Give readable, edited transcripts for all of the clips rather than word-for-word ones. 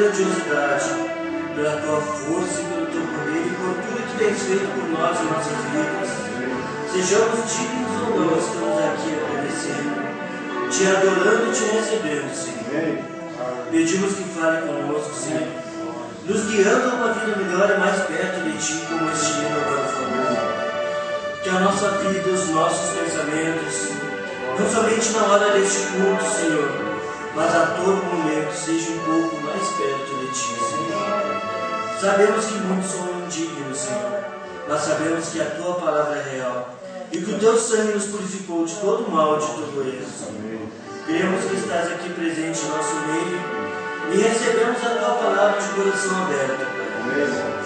grandiosidade, pela tua força e pelo teu poder e por tudo que tens feito por nós em nossas vidas. Sejamos dignos ou não, estamos aqui agradecendo, te adorando e te recebendo, Senhor. Pedimos que fale conosco, Senhor, nos guiando a uma vida melhor e mais perto de Ti, como este hino agora falou. Que a nossa vida, os nossos pensamentos, não somente na hora deste culto, Senhor, mas a todo momento seja um pouco mais perto de Ti, Senhor. Sabemos que muitos são indignos, Senhor, mas sabemos que a Tua palavra é real e que o Teu sangue nos purificou de todo mal, de todo erro, Senhor. Cremos que estás aqui presente em nosso meio e recebemos a Tua palavra de coração aberto, Pai.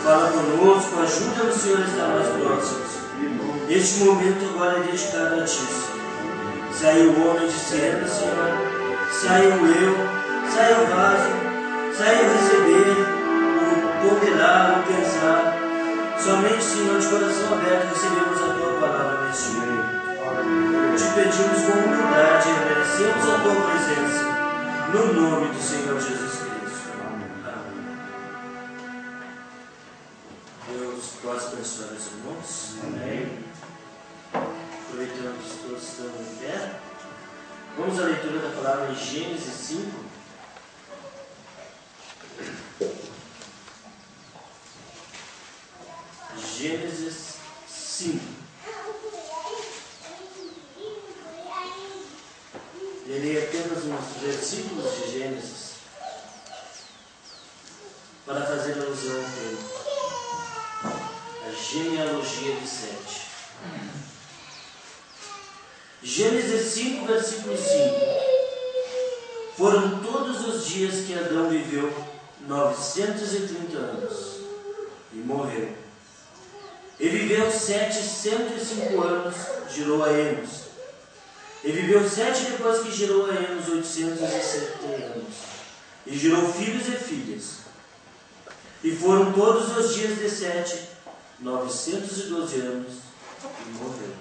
Fala conosco, ajuda-nos, Senhor, a estar mais próximos. Este momento agora é dedicado a Ti, Senhor. Sai o homem de cena, Senhor. Sai o eu, sai o vaso, sai o receber, o ponderar, o pensar. Somente, Senhor, de coração aberto recebemos a Tua palavra neste momento. Te pedimos com humildade e agradecemos a Tua presença, no nome do Senhor Jesus Cristo. Amém. Deus possa abençoar os irmãos. Amém. Aproveitando que todos estão em pé, vamos à leitura da palavra em Gênesis 5. Gênesis 5. Lerei apenas uns versículos de Gênesis para fazer alusão à genealogia de Sete. Gênesis 5, versículo 5. Foram todos os dias que Adão viveu 930 anos e morreu. E viveu 705 anos, gerou a Enos. E viveu 7 depois que gerou a Enos 870 anos. E gerou filhos e filhas. E foram todos os dias de Sete 912 anos e morreu.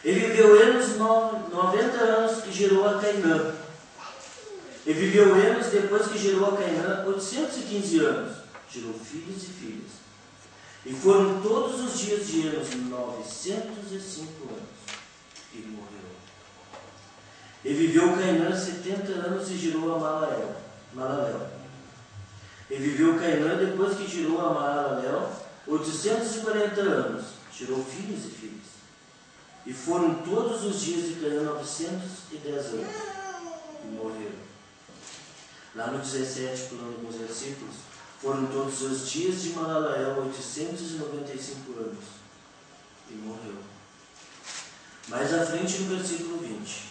E viveu Enos 90 anos e gerou a Cainã. E viveu Enos depois que gerou a Cainã 815 anos. Gerou filhos e filhas. E foram todos os dias de Enos 905 anos e morreu. E viveu Cainã 70 anos e gerou a Malalel. E viveu Cainã depois que gerou a Malalel 840 anos. Gerou filhos e filhas. E foram todos os dias de Cainã 910 anos e morreu. Lá no 17, pulando alguns versículos, foram todos os dias de Malalel 895 anos e morreu. Mais à frente, no versículo 20,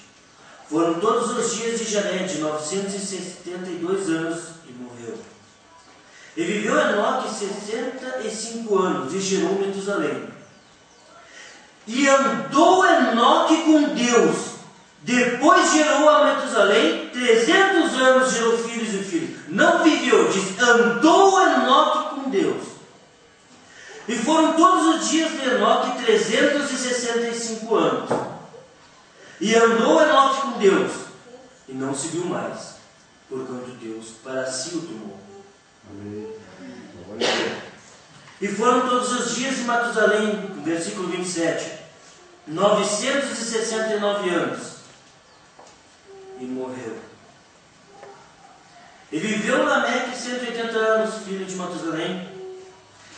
foram todos os dias de Jared 972 anos e morreu. E viveu Enoque 65 anos e gerou Metusalém. E andou Enoque com Deus. Depois gerou a Metusalém 300 anos, gerou filhos e filhas. Não viveu, diz, andou Enoque com Deus. E foram todos os dias de Enoque 365 anos. E andou Enoque com Deus, e não se viu mais, porquanto Deus para si o tomou. Amém. E foram todos os dias de Matusalém, versículo 27, 969 anos, e morreu. E viveu Lameque 180 anos, filho de Matusalém,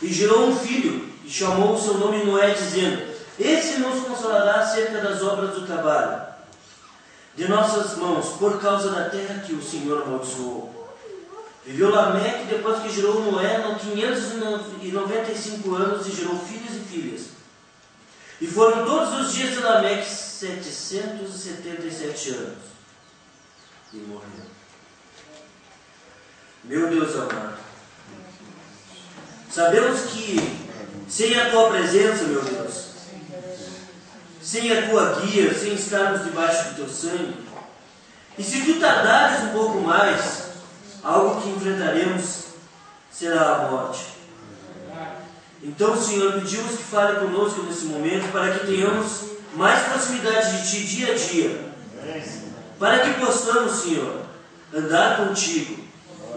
e gerou um filho, e chamou o seu nome Noé, dizendo: esse nos consolará acerca das obras do trabalho de nossas mãos, por causa da terra que o Senhor amaldiçoou. Viveu Lameque depois que gerou Noé, 595 anos, e gerou filhos e filhas. E foram todos os dias de Lameque 777 anos, e morreu. Meu Deus amado, sabemos que sem a Tua presença, meu Deus, sem a Tua guia, sem estarmos debaixo do Teu sangue, e se Tu tardares um pouco mais, algo que enfrentaremos será a morte. Então, Senhor, pedimos que fale conosco nesse momento, para que tenhamos mais proximidade de Ti dia a dia, para que possamos, Senhor, andar contigo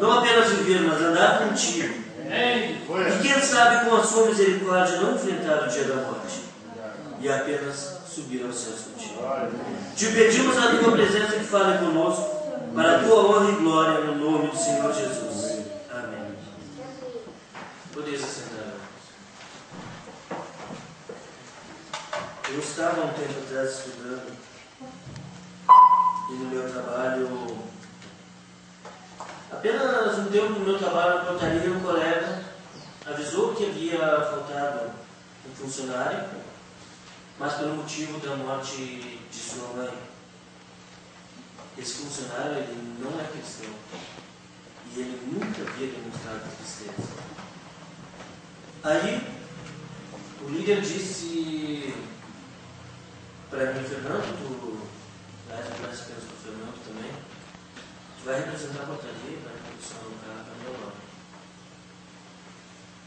Não apenas viver, mas andar contigo. E quem sabe com a sua misericórdia não enfrentar o dia da morte e apenas subir aos céus contigo. Te pedimos a tua presença que fale conosco, para a tua honra e glória, no nome do Senhor Jesus. Amém. Podeis assentar. Eu estava um tempo atrás estudando e no meu trabalho, apenas um tempo no meu trabalho na portaria, um colega avisou que havia faltado um funcionário, mas pelo motivo da morte de sua mãe. Esse funcionário, ele não é cristão e ele nunca havia demonstrado tristeza. Aí o líder disse para mim: Fernando, tu conhece apenas com o Fernando também, tu vai representar a portaria, vai representar o carro para meu nome.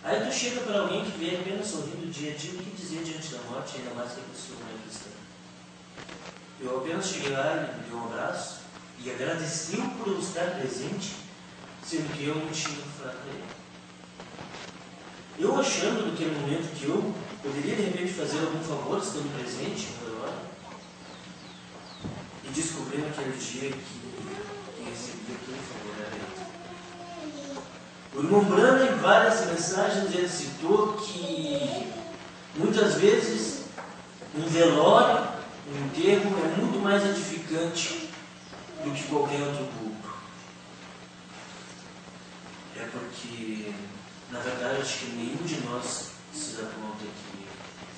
Aí tu chega para alguém que vê apenas sorrindo dia a dia, o que dizer diante da morte, ainda mais que a pessoa não é cristã. Eu apenas cheguei lá, ele me deu um abraço e agradeceu por eu estar presente, sendo que eu não tinha o que falar para ele. Eu achando naquele momento que eu poderia de repente fazer algum favor estando presente naquela hora, e descobri naquele dia que quem recebia aquele favor era ele. O irmão Brana, em várias mensagens, ele citou que muitas vezes um velório, um enterro é muito mais edificante do que qualquer outro culto. É porque, na verdade, acho que nenhum de nós se dá conta que,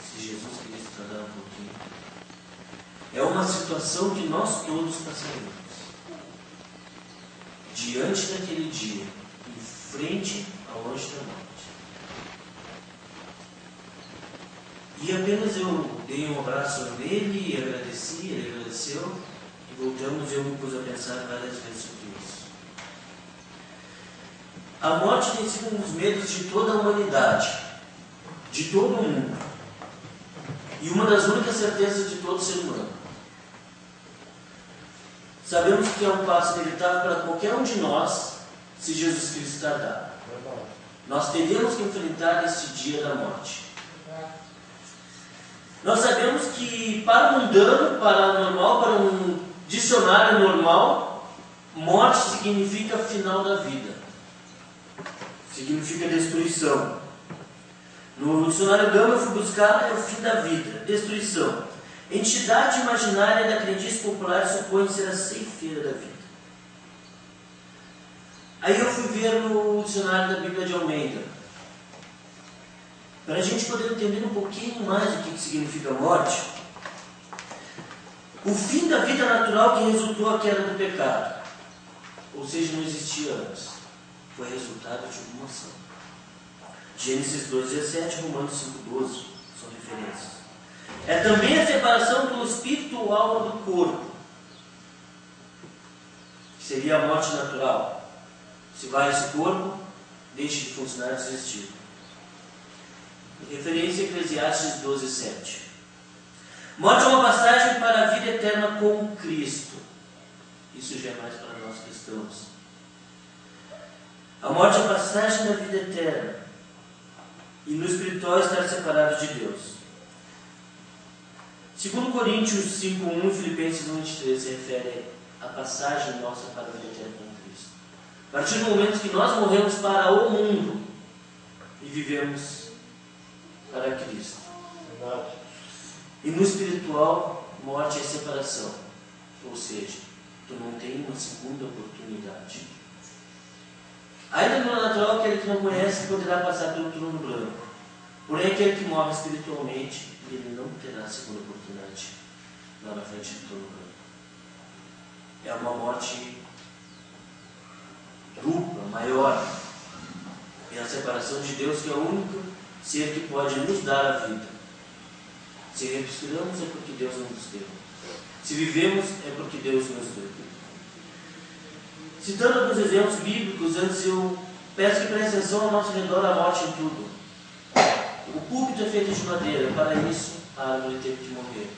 se Jesus Cristo tardar um pouquinho, é uma situação que nós todos passaremos. Diante daquele dia, em frente ao anjo da morte. E apenas eu dei um abraço nele e agradeci, ele agradeceu, e voltamos e eu me pus a pensar várias vezes sobre isso. A morte tem sido um dos medos de toda a humanidade, de todo o mundo, e uma das únicas certezas de todo ser humano. Sabemos que é um passo inevitável para qualquer um de nós, se Jesus Cristo tardar. Nós teremos que enfrentar esse dia da morte. Nós sabemos que para o mundano, para o normal, para um dicionário normal, morte significa final da vida. Significa destruição. No dicionário Gama eu fui buscar o fim da vida, destruição. Entidade imaginária da crendice popular supõe ser a ceifeira da vida. Aí eu fui ver no dicionário da Bíblia de Almeida, para a gente poder entender um pouquinho mais o que significa morte. O fim da vida natural que resultou a queda do pecado, ou seja, não existia antes, foi resultado de uma ação. Gênesis 2:17, Romanos 5:12 são referências. É também a separação do espírito ou alma do corpo, que seria a morte natural. Se vai esse corpo, deixe de funcionar e desistir. Referência a Eclesiastes 12:7. Morte é uma passagem para a vida eterna com Cristo. Isso já é mais para nós cristãos. A morte é a passagem da vida eterna. E no espiritual estar separado de Deus. 2 Coríntios 5:1 e Filipenses 1:23 se refere à passagem nossa para a vida eterna com Cristo. A partir do momento que nós morremos para o mundo e vivemos para Cristo. E no espiritual, morte é separação. Ou seja, tu não tem uma segunda oportunidade. Ainda no natural, aquele que não conhece poderá passar pelo trono branco. Porém, aquele que morre espiritualmente, ele não terá a segunda oportunidade lá na frente do trono branco. É uma morte dupla, maior. É a separação de Deus, que é o único ser que pode nos dar a vida. Se respiramos é porque Deus nos deu. Se vivemos é porque Deus nos deu. Citando alguns exemplos bíblicos, antes eu peço que preste atenção ao nosso redor à morte em tudo. O púlpito é feito de madeira, para isso a árvore teve que morrer.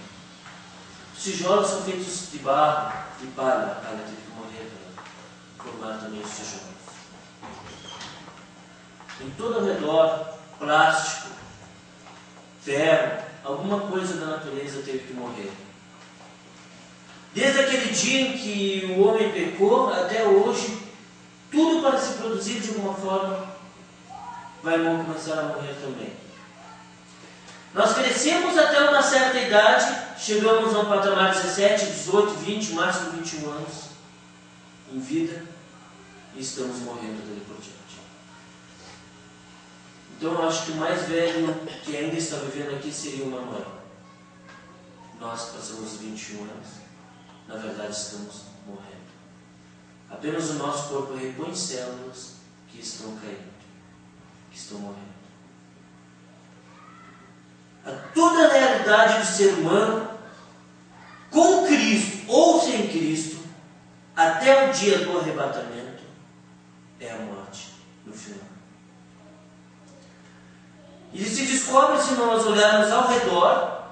Os tijolos são feitos de barro e palha, a palha teve que morrer para formar também os tijolos. em todo ao redor, plástico, ferro, alguma coisa da natureza teve que morrer. Desde aquele dia em que o homem pecou até hoje, tudo para se produzir de alguma forma vai começar a morrer também. Nós crescemos até uma certa idade, chegamos a um patamar de 17, 18, 20, máximo 21 anos em vida e estamos morrendo dali por diante. Então eu acho que o mais velho que ainda está vivendo aqui seria o Manuel. Nós passamos 21 anos, na verdade estamos morrendo. Apenas o nosso corpo repõe células que estão caindo, que estão morrendo. Toda a realidade do ser humano, com Cristo ou sem Cristo, até o dia do arrebatamento, é a morte no final. E se descobre se nós olharmos ao redor,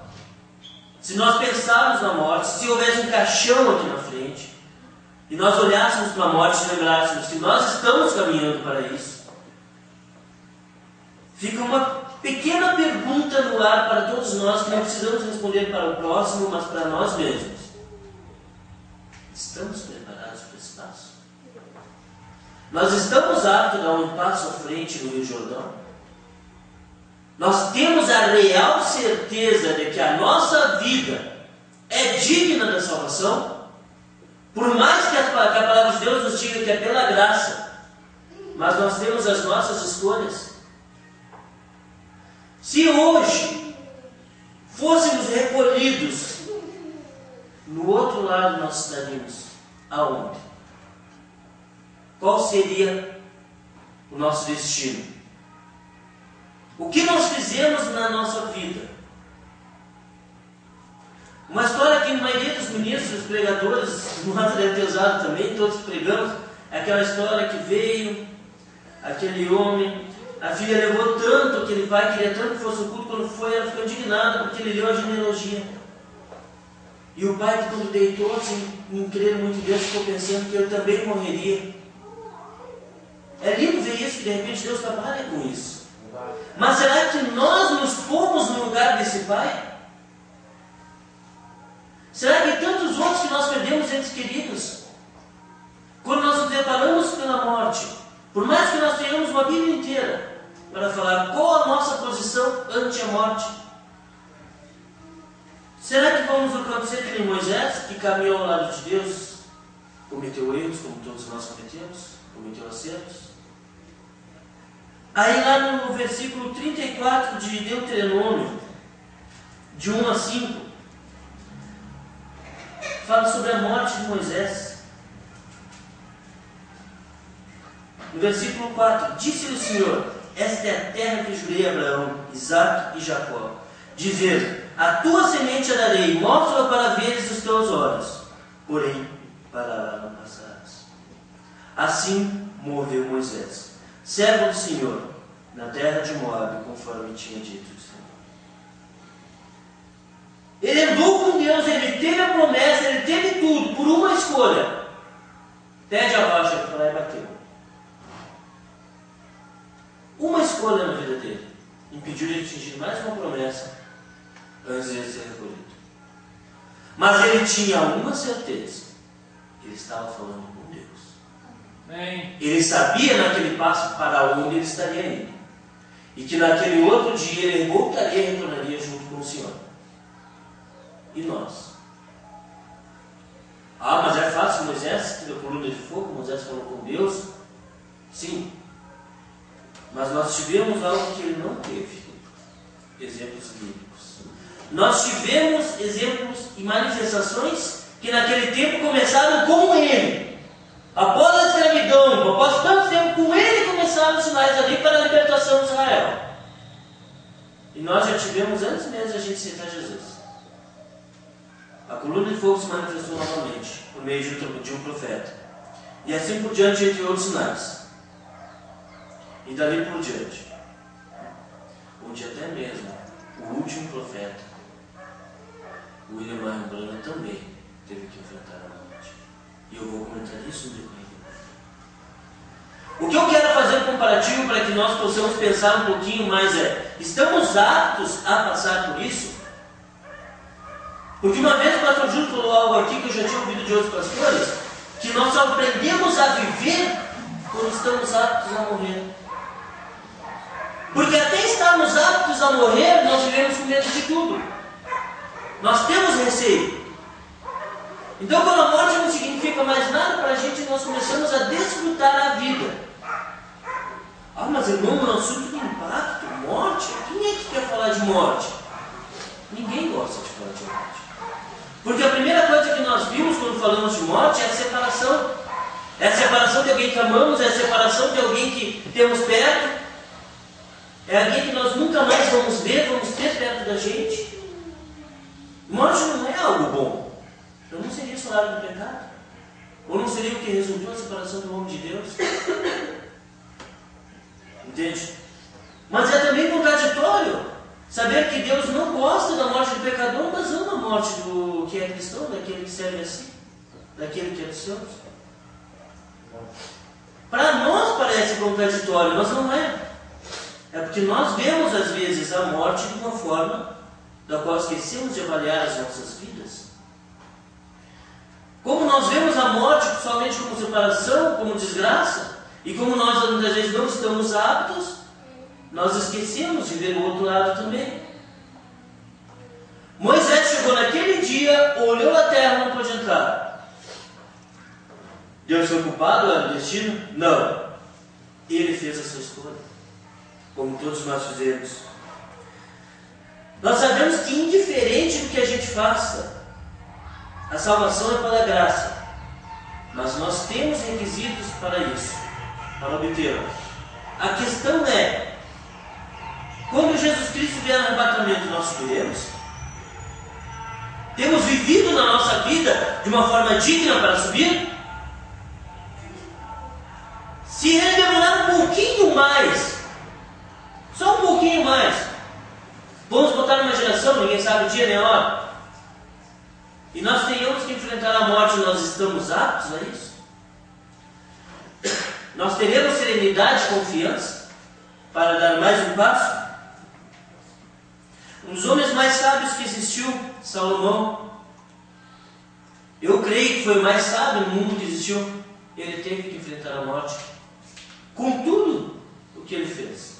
se nós pensarmos na morte, se houvesse um caixão aqui na frente, e nós olhássemos para a morte e lembrássemos que nós estamos caminhando para isso, fica uma pequena pergunta no ar para todos nós que não precisamos responder para o próximo, mas para nós mesmos. Estamos preparados para esse passo? Nós estamos aptos a dar um passo à frente no Rio Jordão? Nós temos a real certeza de que a nossa vida é digna da salvação? Por mais que a palavra de Deus nos diga que é pela graça, mas nós temos as nossas escolhas. Se hoje fôssemos recolhidos, no outro lado nós estaríamos aonde? Qual seria o nosso destino? O que nós fizemos na nossa vida? Uma história que a maioria dos ministros, pregadores, nós deve ter usado também, todos pregamos, é aquela história que veio, aquele homem, a filha levou tanto, aquele pai queria tanto que fosse o culto, quando foi, ela ficou indignada porque ele leu a genealogia. E o pai, que quando deitou, assim, em crer muito em Deus, ficou pensando que ele também morreria. É lindo ver isso, que de repente Deus trabalha com isso. Mas será que nós nos pomos no lugar desse pai? Será que tantos outros que nós perdemos entes queridos, quando nós nos deparamos pela morte, por mais que nós tenhamos uma Bíblia inteira para falar qual a nossa posição ante a morte, será que vamos acontecer que nem Moisés, que caminhou ao lado de Deus, cometeu erros, como todos nós cometemos, cometeu acertos? Aí lá no versículo 34 de Deuteronômio, de 1 a 5, fala sobre a morte de Moisés. No versículo 4, disse-lhe o Senhor: esta é a terra que jurei a Abraão, Isaque e Jacó, dizendo: a tua semente a darei, mostra-a para veres os teus olhos, porém para lá não passarás. Assim morreu Moisés, servo do Senhor, na terra de Moabe, conforme tinha dito o Senhor. Ele andou com Deus, ele teve a promessa, ele teve tudo, por uma escolha. Pede a rocha para lá e bateu. Uma escolha na vida dele impediu ele de atingir mais uma promessa antes de ele ser recolhido. Mas ele tinha uma certeza: ele estava falando com Deus. Amém. Ele sabia naquele passo para onde ele estaria indo, e que naquele outro dia ele voltaria e retornaria junto com o Senhor. E nós? Ah, mas é fácil. Moisés teve a coluna de fogo, Moisés falou com Deus. Sim. Mas nós tivemos algo que ele não teve. Exemplos bíblicos. Nós tivemos exemplos e manifestações que naquele tempo começaram com ele. Após a escravidão, após tanto tempo, com ele começaram os sinais ali para a libertação de Israel. E nós já tivemos antes mesmo de a gente aceitar Jesus. A coluna de fogo se manifestou novamente por meio de um profeta. E assim por diante, entre outros sinais. E dali por diante, onde até mesmo o último profeta, William Marion Branham, também teve que enfrentar a morte. E eu vou comentar isso no decorrer. O que eu quero fazer comparativo para que nós possamos pensar um pouquinho mais é: estamos aptos a passar por isso? Porque uma vez o pastor Júlio falou algo aqui que eu já tinha ouvido de outros pastores, que nós só aprendemos a viver quando estamos aptos a morrer. Porque até estarmos aptos a morrer, nós vivemos com medo de tudo. Nós temos receio. Então, quando a morte não significa mais nada para a gente, nós começamos a desfrutar a vida. Ah, mas irmão, um assunto de impacto, morte? Quem é que quer falar de morte? Ninguém gosta de falar de morte. Porque a primeira coisa que nós vimos quando falamos de morte é a separação. É a separação de alguém que amamos, é a separação de alguém que temos perto. É alguém que nós nunca mais vamos ver, vamos ter perto da gente. Morte não é algo bom. Então não seria o salário do pecado? Ou não seria o que resultou a separação do homem de Deus? Entende? Mas é também contraditório saber que Deus não gosta da morte do pecador, mas ama a morte do que é cristão, daquele que serve assim, daquele que é dos seus. Para nós parece contraditório, mas não é. É porque nós vemos às vezes a morte de uma forma da qual esquecemos de avaliar as nossas vidas. Como nós vemos a morte somente como separação, como desgraça, e como nós muitas vezes não estamos aptos, nós esquecemos de ver o outro lado também. Moisés chegou naquele dia, olhou a terra, não pôde entrar. Deus foi culpado? Era o destino? Não. Ele fez a sua escolha, como todos nós fizemos. Nós sabemos que indiferente do que a gente faça, a salvação é pela graça. Mas nós temos requisitos para isso, para obtê-la. A questão é: quando Jesus Cristo vier no arrebatamento, nós subiremos? Temos vivido na nossa vida de uma forma digna para subir? Se ele demorar um pouquinho mais, só um pouquinho mais, vamos botar numa geração, ninguém sabe o dia nem a hora, e nós tenhamos que enfrentar a morte, nós estamos aptos a isso? Nós teremos serenidade e confiança para dar mais um passo? Um dos homens mais sábios que existiu, Salomão, eu creio que foi o mais sábio no mundo que existiu. Ele teve que enfrentar a morte com tudo o que ele fez,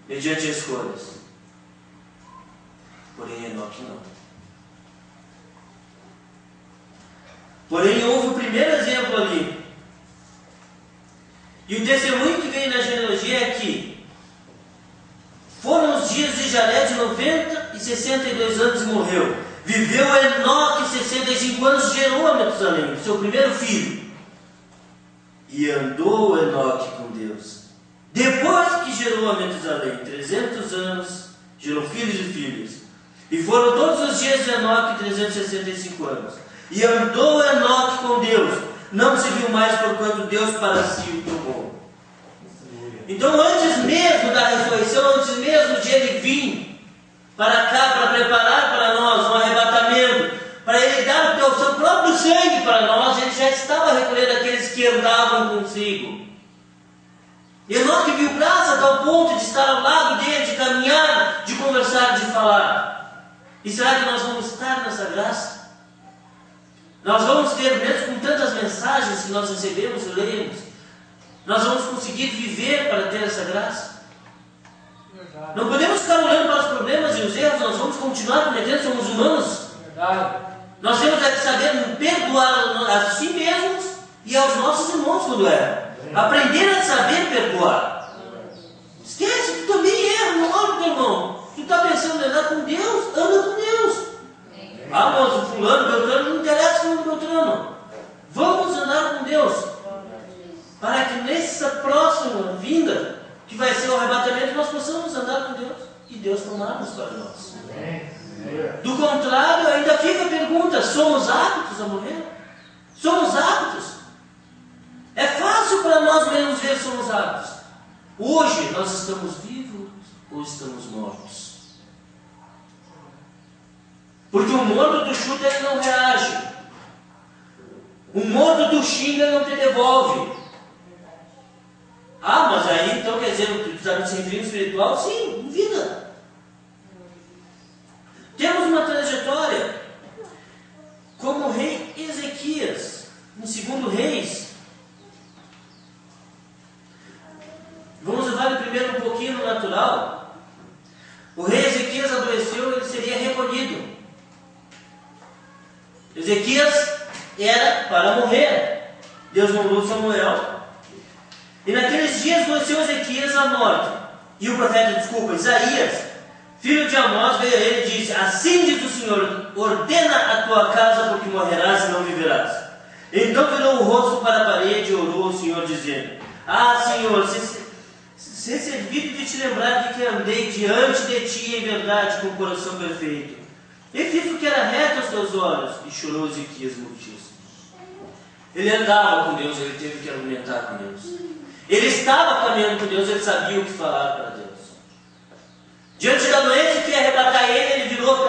mediante escolhas. Porém, Enoque não. Porém, houve o primeiro exemplo ali. E o testemunho que vem na genealogia é que foram os dias de Jaré de 90 e 62 anos e morreu. Viveu Enoque 65 anos, gerou a Metusalém, seu primeiro filho. E andou Enoque com Deus. Depois que gerou a Metusalém, 300 anos, gerou filhos e filhas. E foram todos os dias de Enoque 365 anos. E andou Enoque com Deus. Não se viu mais, porquanto Deus para si o tomou. Então, antes mesmo da ressurreição, antes mesmo de ele vir para cá, para preparar para nós um arrebatamento, para ele dar o seu próprio sangue para nós, ele já estava recolhendo aqueles que andavam consigo. Enoque viu graça a tal ponto de estar ao lado dele, de caminhar, de conversar, de falar. E será que nós vamos estar nessa graça? Nós vamos ter, mesmo com tantas mensagens que nós recebemos e lemos, nós vamos conseguir viver para ter essa graça? Verdade. Não podemos ficar olhando para os problemas e os erros, nós vamos continuar cometendo, somos humanos. Verdade. Nós temos que saber perdoar a si mesmos e aos nossos irmãos quando erram. Aprender a saber perdoar. Esquece, tu também erra, não olha para o teu irmão. Tu está pensando em andar com Deus, anda com Deus. Ah, mas o fulano, Beltrano, não interessa o Beltrano. Vamos andar com Deus. Para que nessa próxima vinda, que vai ser o arrebatamento, nós possamos andar com Deus. E Deus tomarmos para nós. Do contrário, ainda fica a pergunta: somos aptos a morrer? Somos aptos? É fácil para nós mesmos ver se somos aptos. Hoje nós estamos vivos ou estamos mortos? Porque o morto do chuta ele não reage. O morto do xinga não te devolve. no sentido espiritual? Sim, em vida. Temos uma trajetória como o rei Ezequias, em 2 Reis. Vamos levar primeiro um pouquinho no natural. O rei Ezequias adoeceu, ele seria recolhido. Ezequias era para morrer. Deus mandou Samuel. E naqueles dias adoeceu Ezequias à morte. E o profeta, Isaías, filho de Amós, veio a ele e disse: assim diz o Senhor, ordena a tua casa, porque morrerás e não viverás. Então virou o rosto para a parede e orou ao Senhor, dizendo: ah, Senhor, se servido de te lembrar de que andei diante de ti em verdade, com o coração perfeito, e fiz o que era reto aos teus olhos. E chorou Ezequias muitíssimo. Ele andava com Deus, ele teve que argumentar com Deus. Ele estava caminhando com Deus, ele sabia o que falar para Deus. Diante da doença que ia arrebatar ele, ele virou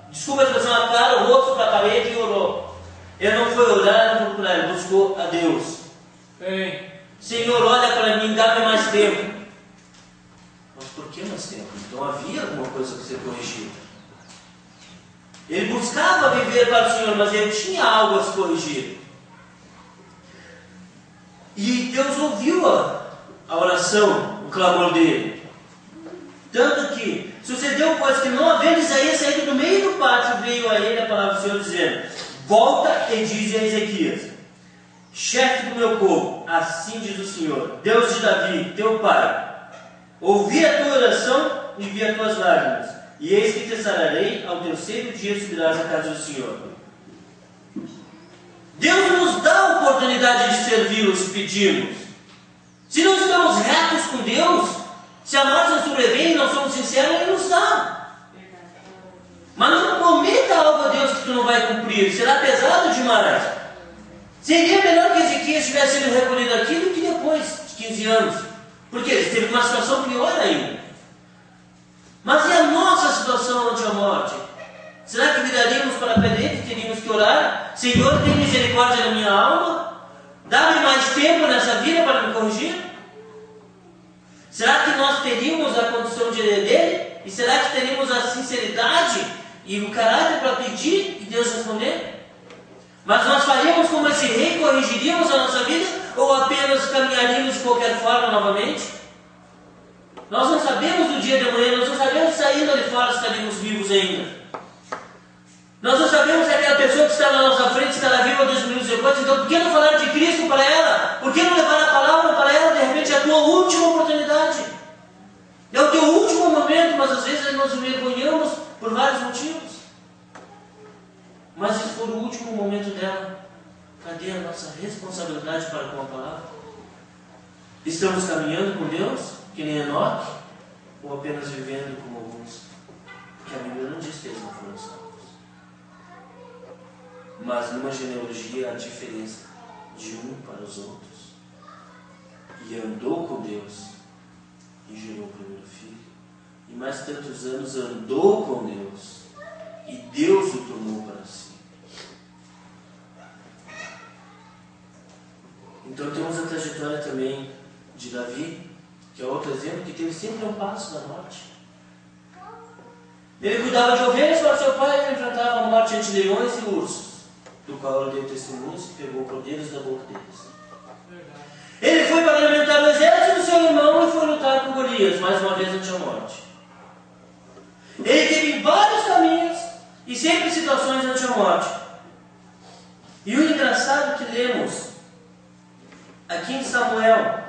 desculpa a expressão, a cara, o rosto para a parede e orou. Ele não foi orar, não foi procurar, ele buscou a Deus. Senhor, olha para mim, dá-me mais tempo. Mas por que mais tempo? Então havia alguma coisa que ser corrigida. Ele buscava viver para o Senhor, mas ele tinha algo a se corrigir. E Deus ouviu a oração, o clamor dele. Tanto que sucedeu, pois, que não havendo Isaías saído do meio do pátio, veio a ele a palavra do Senhor, dizendo: volta e dize a Ezequias, chefe do meu povo, assim diz o Senhor, Deus de Davi, teu pai, ouvi a tua oração e vi as tuas lágrimas, e eis que te sararei, ao terceiro dia subirás à casa do Senhor. Deus nos dá a oportunidade de servi-lo se pedimos. Se não estamos retos com Deus, se a massa sobrevém e não somos sinceros, Ele nos dá. Mas não prometa algo a Deus que tu não vai cumprir, será pesado demais. Seria melhor que Ezequias tivesse sido recolhido aqui do que depois de 15 anos. Porque ele teve uma situação pior ainda. Mas e a nossa situação ante a morte? Será que viraríamos para a parede e teríamos que orar? Senhor, tem misericórdia da minha alma? Dá-me mais tempo nessa vida para me corrigir? Será que nós teríamos a condição de dele? E será que teríamos a sinceridade e o caráter para pedir e Deus responder? Mas nós faríamos como esse rei, corrigiríamos a nossa vida ou apenas caminharíamos de qualquer forma novamente? Nós não sabemos do dia de amanhã, nós não sabemos saindo ali fora se estaríamos vivos ainda. Nós não sabemos se aquela pessoa que está na nossa frente estará viva 2 minutos depois. Então por que não falar de Cristo para ela? Por que não levar a palavra para ela? De repente é a tua última oportunidade. É o teu último momento, mas às vezes nós nos envergonhamos por vários motivos. Mas se for o último momento dela, cadê a nossa responsabilidade para com a palavra? Estamos caminhando com Deus, que nem Enoque, ou apenas vivendo como alguns? Porque a Bíblia não diz que eles não foram salvos. Mas numa genealogia há diferença de um para os outros. E andou com Deus e gerou o primeiro filho. E mais tantos anos andou com Deus e Deus o tomou para si. Então temos a trajetória também de Davi, que é outro exemplo, que teve sempre um passo da morte. Ele cuidava de ovelhas para seu pai e enfrentava a morte entre leões e ursos, do qual ele deu testemunhos que pegou cordeiros da boca deles. Ele foi para alimentar o exército do seu irmão e foi lutar com Golias, mais uma vez ante a morte. Ele teve vários caminhos e sempre situações ante a morte. E o engraçado que lemos aqui em Samuel,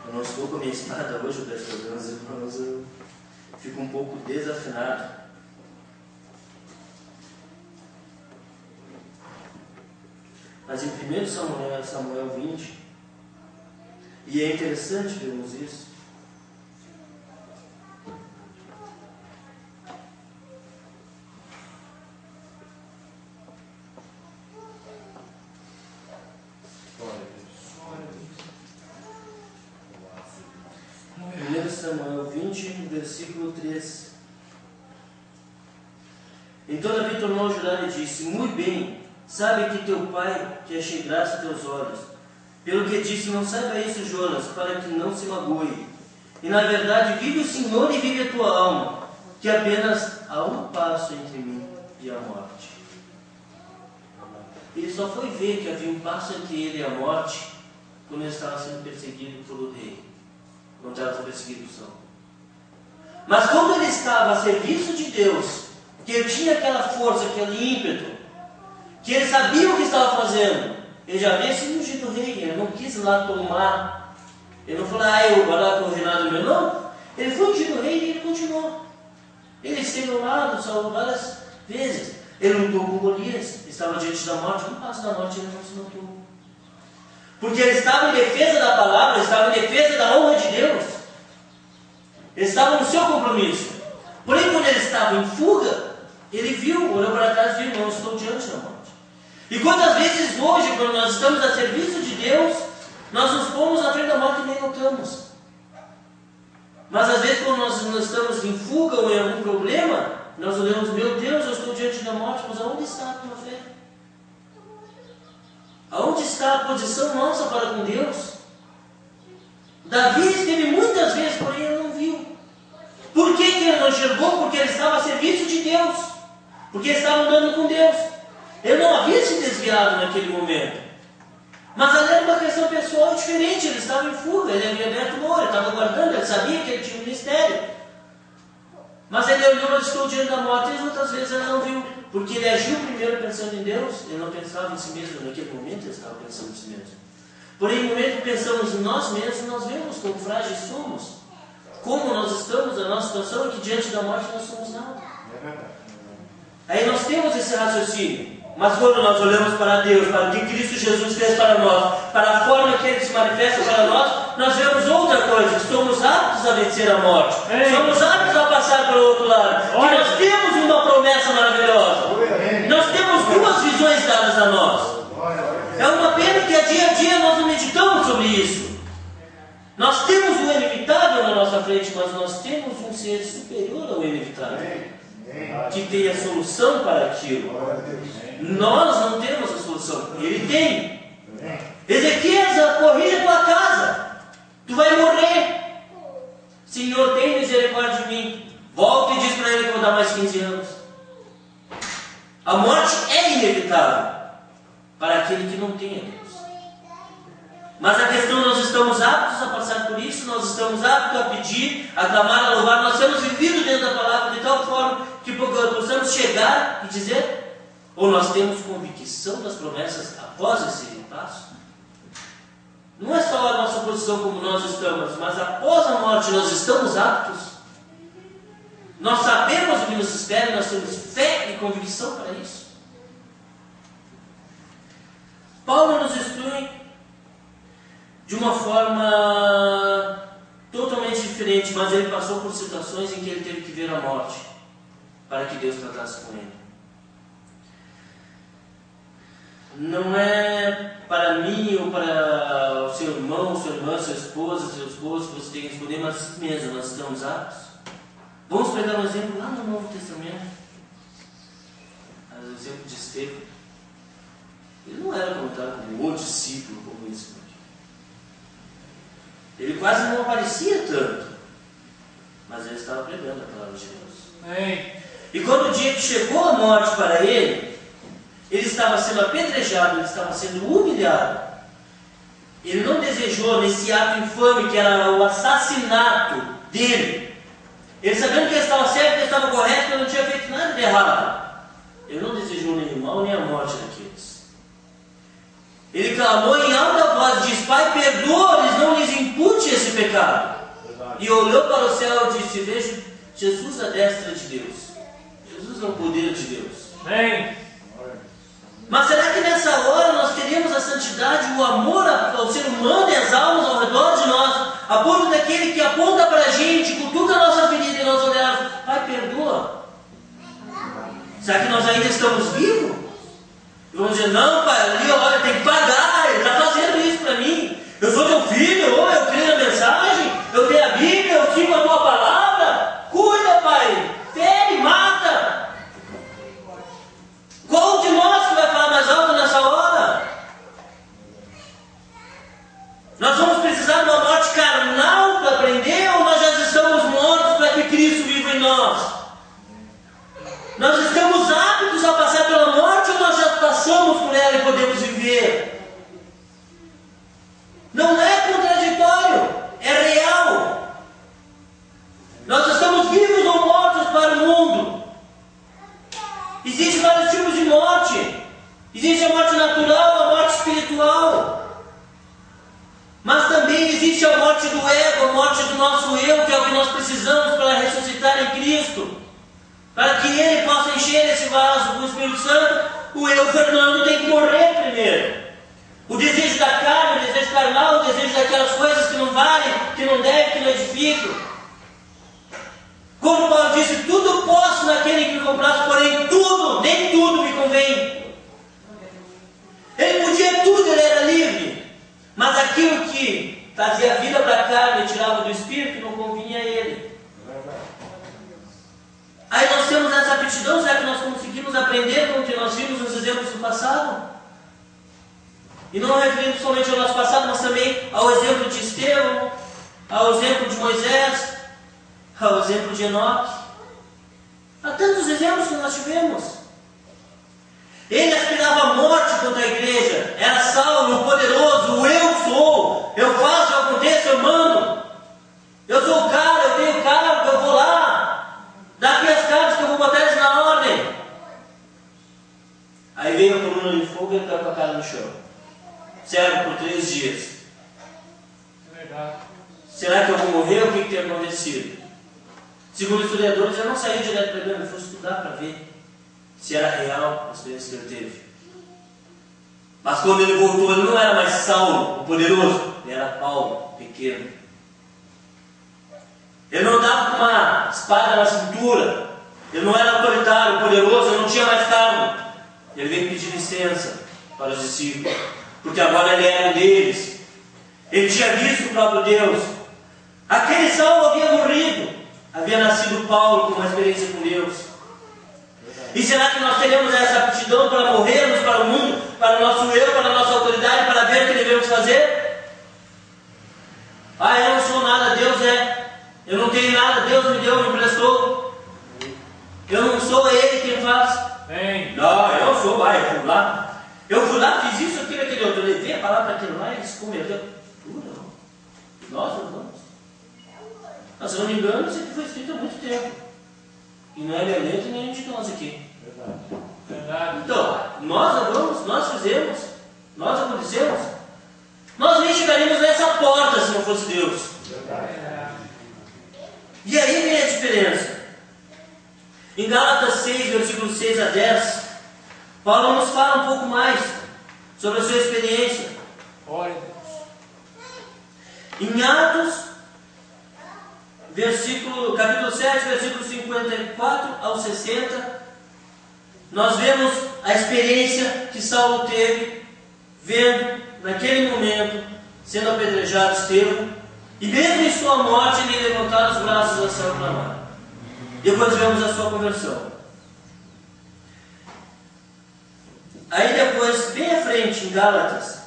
eu não estou com a minha espada hoje, eu peço perdão aos irmãos, eu fico um pouco desafinado. Mas em 1 Samuel 20, e é interessante vermos isso, Samuel 20, versículo 3. Então Davi tornou a jurar e disse: muito bem, sabe que teu pai que achei graça a teus olhos. Pelo que disse, não saiba isso, Jonas, para que não se magoe. E na verdade vive o Senhor e vive a tua alma, que apenas há um passo entre mim e a morte. Ele só foi ver que havia um passo entre ele e a morte quando ele estava sendo perseguido pelo rei, quando estava sob perseguição. Mas quando ele estava a serviço de Deus, que ele tinha aquela força, aquele ímpeto, que ele sabia o que estava fazendo, ele já havia sido ungido rei, ele não quis ir lá tomar, ele não falou: eu vou lá com o reinado meu, não. Ele foi ungido rei e ele continuou. Ele esteve ao lado, salvou várias vezes. Ele lutou com Golias, estava diante da morte, um passo da morte ele não se matou. Porque ele estava em defesa da palavra, ele estava em defesa da honra de Deus. Ele estava no seu compromisso. Porém, quando ele estava em fuga, ele viu, olhou para trás e viu: não estou diante da morte. E quantas vezes hoje, quando nós estamos a serviço de Deus, nós nos pomos na frente da morte e nem notamos. Mas às vezes, quando nós estamos em fuga ou em algum problema, nós olhamos: meu Deus, eu estou diante da morte. Mas aonde está a tua fé? Aonde está a posição nossa para com Deus? Davi esteve muitas vezes, porém ele não viu. Por que ele não enxergou? Porque ele estava a serviço de Deus, porque ele estava andando com Deus. Ele não havia se desviado naquele momento, mas ali era uma questão pessoal diferente. Ele estava em fuga, ele havia aberto o olho, ele estava guardando, ele sabia que ele tinha um ministério. Mas ele olhou: eu estou diante da morte. E as outras vezes ele não viu, porque ele agiu primeiro pensando em Deus. Ele não pensava em si mesmo. Naquele momento ele estava pensando em si mesmo. Porém, no momento que pensamos em nós mesmos, nós vemos quão frágeis somos, como nós estamos, a nossa situação é que diante da morte nós somos nada. Aí nós temos esse raciocínio. Mas quando nós olhamos para Deus, para o que Cristo Jesus fez para nós, para a forma que Ele se manifesta para nós vemos outra coisa: que somos aptos a vencer a morte. Somos aptos a passar para o outro lado. Que nós temos uma promessa maravilhosa. Nós temos duas visões dadas a nós. É uma pena que dia a dia nós não meditamos sobre isso. Nós temos o inevitável na nossa frente, mas nós temos um ser superior ao inevitável, que tem a solução para aquilo. Nós não temos a solução, Ele tem. Ezequias, corrija a tua casa, tu vai morrer. Senhor, tem misericórdia de mim. Volta e diz para ele que eu vou dar mais 15 anos. A morte é inevitável para aquele que não tem a Deus. Mas a questão: nós estamos aptos a passar por isso, nós estamos aptos a pedir, a clamar, a louvar. Nós temos vivido dentro da palavra de tal forma que possamos chegar e dizer? Ou nós temos convicção das promessas após esse passo? Não é só a nossa posição como nós estamos, mas após a morte nós estamos aptos? Nós sabemos o que nos espera e nós temos fé e convicção para isso? Paulo nos instrui de uma forma totalmente diferente, mas ele passou por situações em que ele teve que ver a morte para que Deus tratasse com ele. Não é para mim ou para o seu irmão, sua irmã, sua esposa, seu esposo que você tem que responder, mas assim mesmo, nós estamos aptos. Vamos pegar um exemplo lá no Novo Testamento. O exemplo de Estevão. Ele não era contado como o discípulo, como isso. Ele quase não aparecia tanto, mas ele estava pregando a palavra de Deus. E quando o dia que chegou a morte para ele estava sendo apedrejado, ele estava sendo humilhado. Ele não desejou nesse ato infame que era o assassinato dele. Ele sabendo que ele estava certo, que ele estava correto, que ele não tinha feito nada de errado. Ele não desejou nem o mal nem a morte daqueles. Ele clamou em alta voz, diz: Pai, perdoa-lhes, não lhes impute esse pecado. E olhou para o céu e disse: Vejo Jesus à destra de Deus. Jesus é o poder de Deus. Amém. Mas será que nessa hora nós teríamos a santidade, o amor ao ser humano e às almas ao redor de nós, a ponto daquele que aponta para a gente, cutuca a nossa ferida e nós olharmos: Pai, perdoa? Será que nós ainda estamos vivos? E vamos dizer: não, pai, ali, olha, tem que pagar, ele está fazendo isso para mim. Eu sou teu filho, eu creio na mensagem, eu tenho a Bíblia, eu sigo a Nós vamos precisar de uma morte carnal para aprender, ou nós já estamos mortos para que Cristo viva em nós? Nós estamos aptos a passar pela morte, ou nós já passamos por ela e podemos viver? Não é contraditório, é real. Nós estamos vivos ou mortos para o mundo. Existem vários tipos de morte. Existe a morte natural, a morte espiritual. Mas também existe a morte do ego, a morte do nosso eu, que é o que nós precisamos para ressuscitar em Cristo. Para que Ele possa encher esse vaso com o Espírito Santo, o eu, Fernando, tem que morrer primeiro. O desejo da carne, o desejo carnal, o desejo daquelas coisas que não valem, que não devem, que não edificam. Como Paulo disse, tudo posso naquele que me compraz, porém tudo, nem tudo me convém. Ele podia tudo, ele era livre. Mas aquilo que fazia vida para a carne e tirava do espírito não convinha a ele. Aí nós temos essa aptidão, será que nós conseguimos aprender com o que nós vimos nos exemplos do passado? E não referindo somente ao nosso passado, mas também ao exemplo de Estevão, ao exemplo de Moisés, ao exemplo de Enoque. Há tantos exemplos que nós tivemos. Ele aspirava a morte contra a igreja. Era Saulo, o poderoso, o eu sou. Eu faço, eu aconteço, eu mando. Eu sou o cara, eu tenho cargo, eu vou lá. Dá aqui as cartas que eu vou botar eles na ordem. Aí veio a coluna de fogo e ele caiu com a cara no chão. Cego por 3 dias. Será que eu vou morrer? O que tem acontecido? Segundo historiadores, ele não saiu direto para ele, ele foi estudar para ver se era real a experiência que ele teve. Mas quando ele voltou, ele não era mais Saulo, o poderoso, ele era Paulo, o pequeno. Ele não andava com uma espada na cintura, ele não era autoritário, poderoso, ele não tinha mais cargo. Ele veio pedir licença para os discípulos, porque agora ele era um deles. Ele tinha visto o próprio Deus. Aquele Saulo havia morrido, havia nascido Paulo com uma experiência com Deus. E será que nós teremos essa aptidão para morrermos para o mundo, para o nosso eu, para a nossa autoridade, para ver o que devemos fazer? Ah, eu não sou nada, Deus é. Eu não tenho nada, Deus me deu, me emprestou. Eu não sou Ele quem faz. Não, eu não sou, vai, eu fui lá. Eu fui lá, fiz isso, aquilo, aquele outro. Eu levei a palavra para aquele lá e ele se converteu. Não. Nós não vamos. Mas se eu não me engano, isso aqui foi escrito há muito tempo. E não é minha letra nem de nós aqui. Verdade. Então, nós andamos, nós fizemos, nós acontecemos. Nós nem chegaríamos nessa porta se não fosse Deus. Verdade. E aí vem a diferença. Em Gálatas 6, versículos 6 a 10, Paulo nos fala um pouco mais sobre a sua experiência. Em Atos, capítulo 7, versículos 54 ao 60, nós vemos a experiência que Saulo teve, vendo naquele momento, sendo apedrejado Estevão, e mesmo em sua morte, ele levantar os braços ao céu e clamar. Depois vemos a sua conversão. Aí depois, bem à frente, em Gálatas,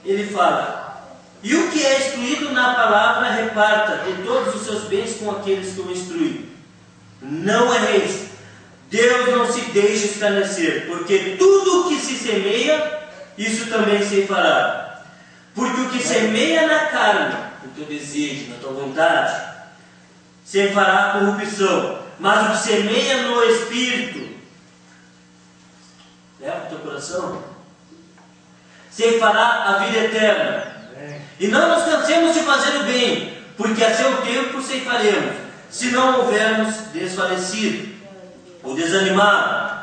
ele fala: e o que é instruído na palavra, reparta de todos os seus bens com aqueles que o instruem. Não erreis. Deus não se deixa escarnecer, porque tudo o que se semeia, isso também se fará. Porque o que semeia na carne, no teu desejo, na tua vontade, se fará corrupção. Mas o que semeia no Espírito, leva o teu coração, se fará a vida eterna. E não nos cansemos de fazer o bem, porque a seu tempo ceifaremos, se não houvermos desfalecido ou desanimado.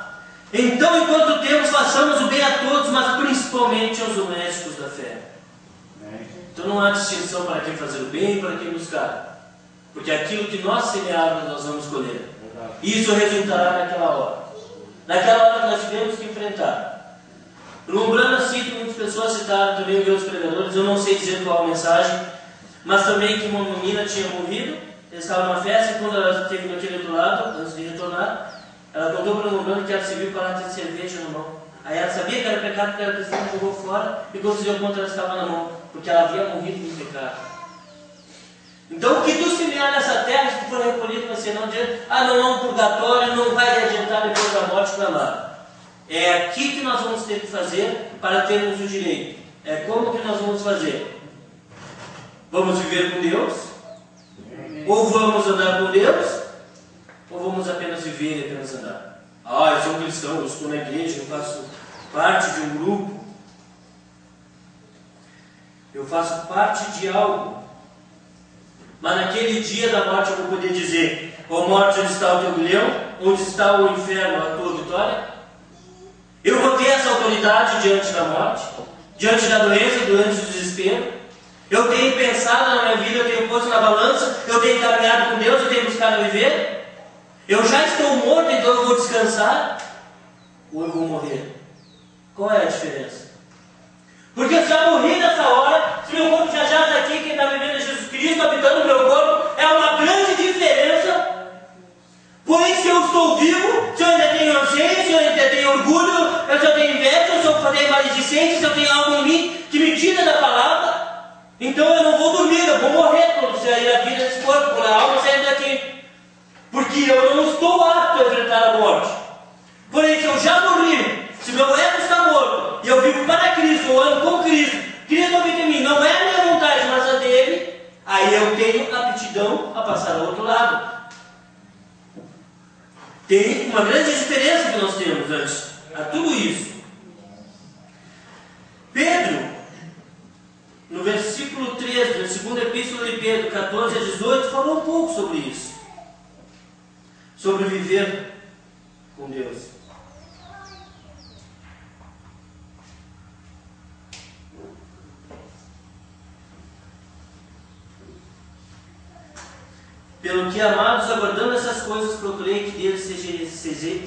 Então, enquanto temos, façamos o bem a todos, mas principalmente aos domésticos da fé. Então não há distinção para quem fazer o bem e para quem buscar, porque aquilo que nós semearmos nós vamos colher. Isso resultará naquela hora. Naquela hora que nós tivemos que enfrentar. No Umbrana cito, muitas pessoas citaram também os pregadores, eu não sei dizer qual a mensagem, mas também que uma menina tinha morrido, eles estavam numa festa, e quando ela esteve naquele outro lado, antes de retornar, ela contou para o Umbrana que ela se viu com a lata de cerveja na mão. Aí ela sabia que era pecado porque era cristã, jogou fora e quando se deu conta ela estava na mão, porque ela havia morrido no pecado. Então o que tu semear nessa terra, se tu for recolhido, vai ser não adianta, não há um purgatório, não vai adiantar depois da morte clamar. É aqui que nós vamos ter que fazer para termos o direito. É como que nós vamos fazer? Vamos viver com Deus? Ou vamos andar com Deus? Ou vamos apenas viver e apenas andar? Eu sou um cristão, eu estou na igreja, eu faço parte de um grupo. Eu faço parte de algo. Mas naquele dia da morte eu vou poder dizer: ó morte, onde está o teu grilhão? Onde está o inferno, a tua vitória? Eu vou ter essa autoridade diante da morte, diante da doença, diante do desespero. Eu tenho pensado na minha vida, eu tenho posto na balança, eu tenho caminhado com Deus, eu tenho buscado viver. Eu já estou morto, então eu vou descansar? Ou eu vou morrer? Qual é a diferença? Porque eu já morri nessa hora, se meu corpo já jaz aqui, quem está vivendo é Jesus Cristo, habitando o meu corpo, é uma grande diferença. Porém, se eu estou vivo, se eu ainda tenho anseio, se eu ainda tenho orgulho, se eu tenho inveja, se eu tenho maledicência, se eu tenho algo em mim que me tira da palavra, então eu não vou dormir, eu vou morrer quando sair a vida desse corpo, quando a alma sair daqui. Porque eu não estou apto a enfrentar a morte. Porém, se eu já morri, se meu ego está morto, e eu vivo para Cristo, eu ando com Cristo, Cristo habita em mim, não é a minha vontade, mas a dele, aí eu tenho aptidão a passar ao outro lado. Tem uma grande diferença que nós temos antes a tudo isso. Pedro, no versículo 3 da segunda epístola de Pedro, 14 a 18, falou um pouco sobre isso. Sobre viver com Deus. Pelo que, amados, aguardando essas coisas, procurei que deles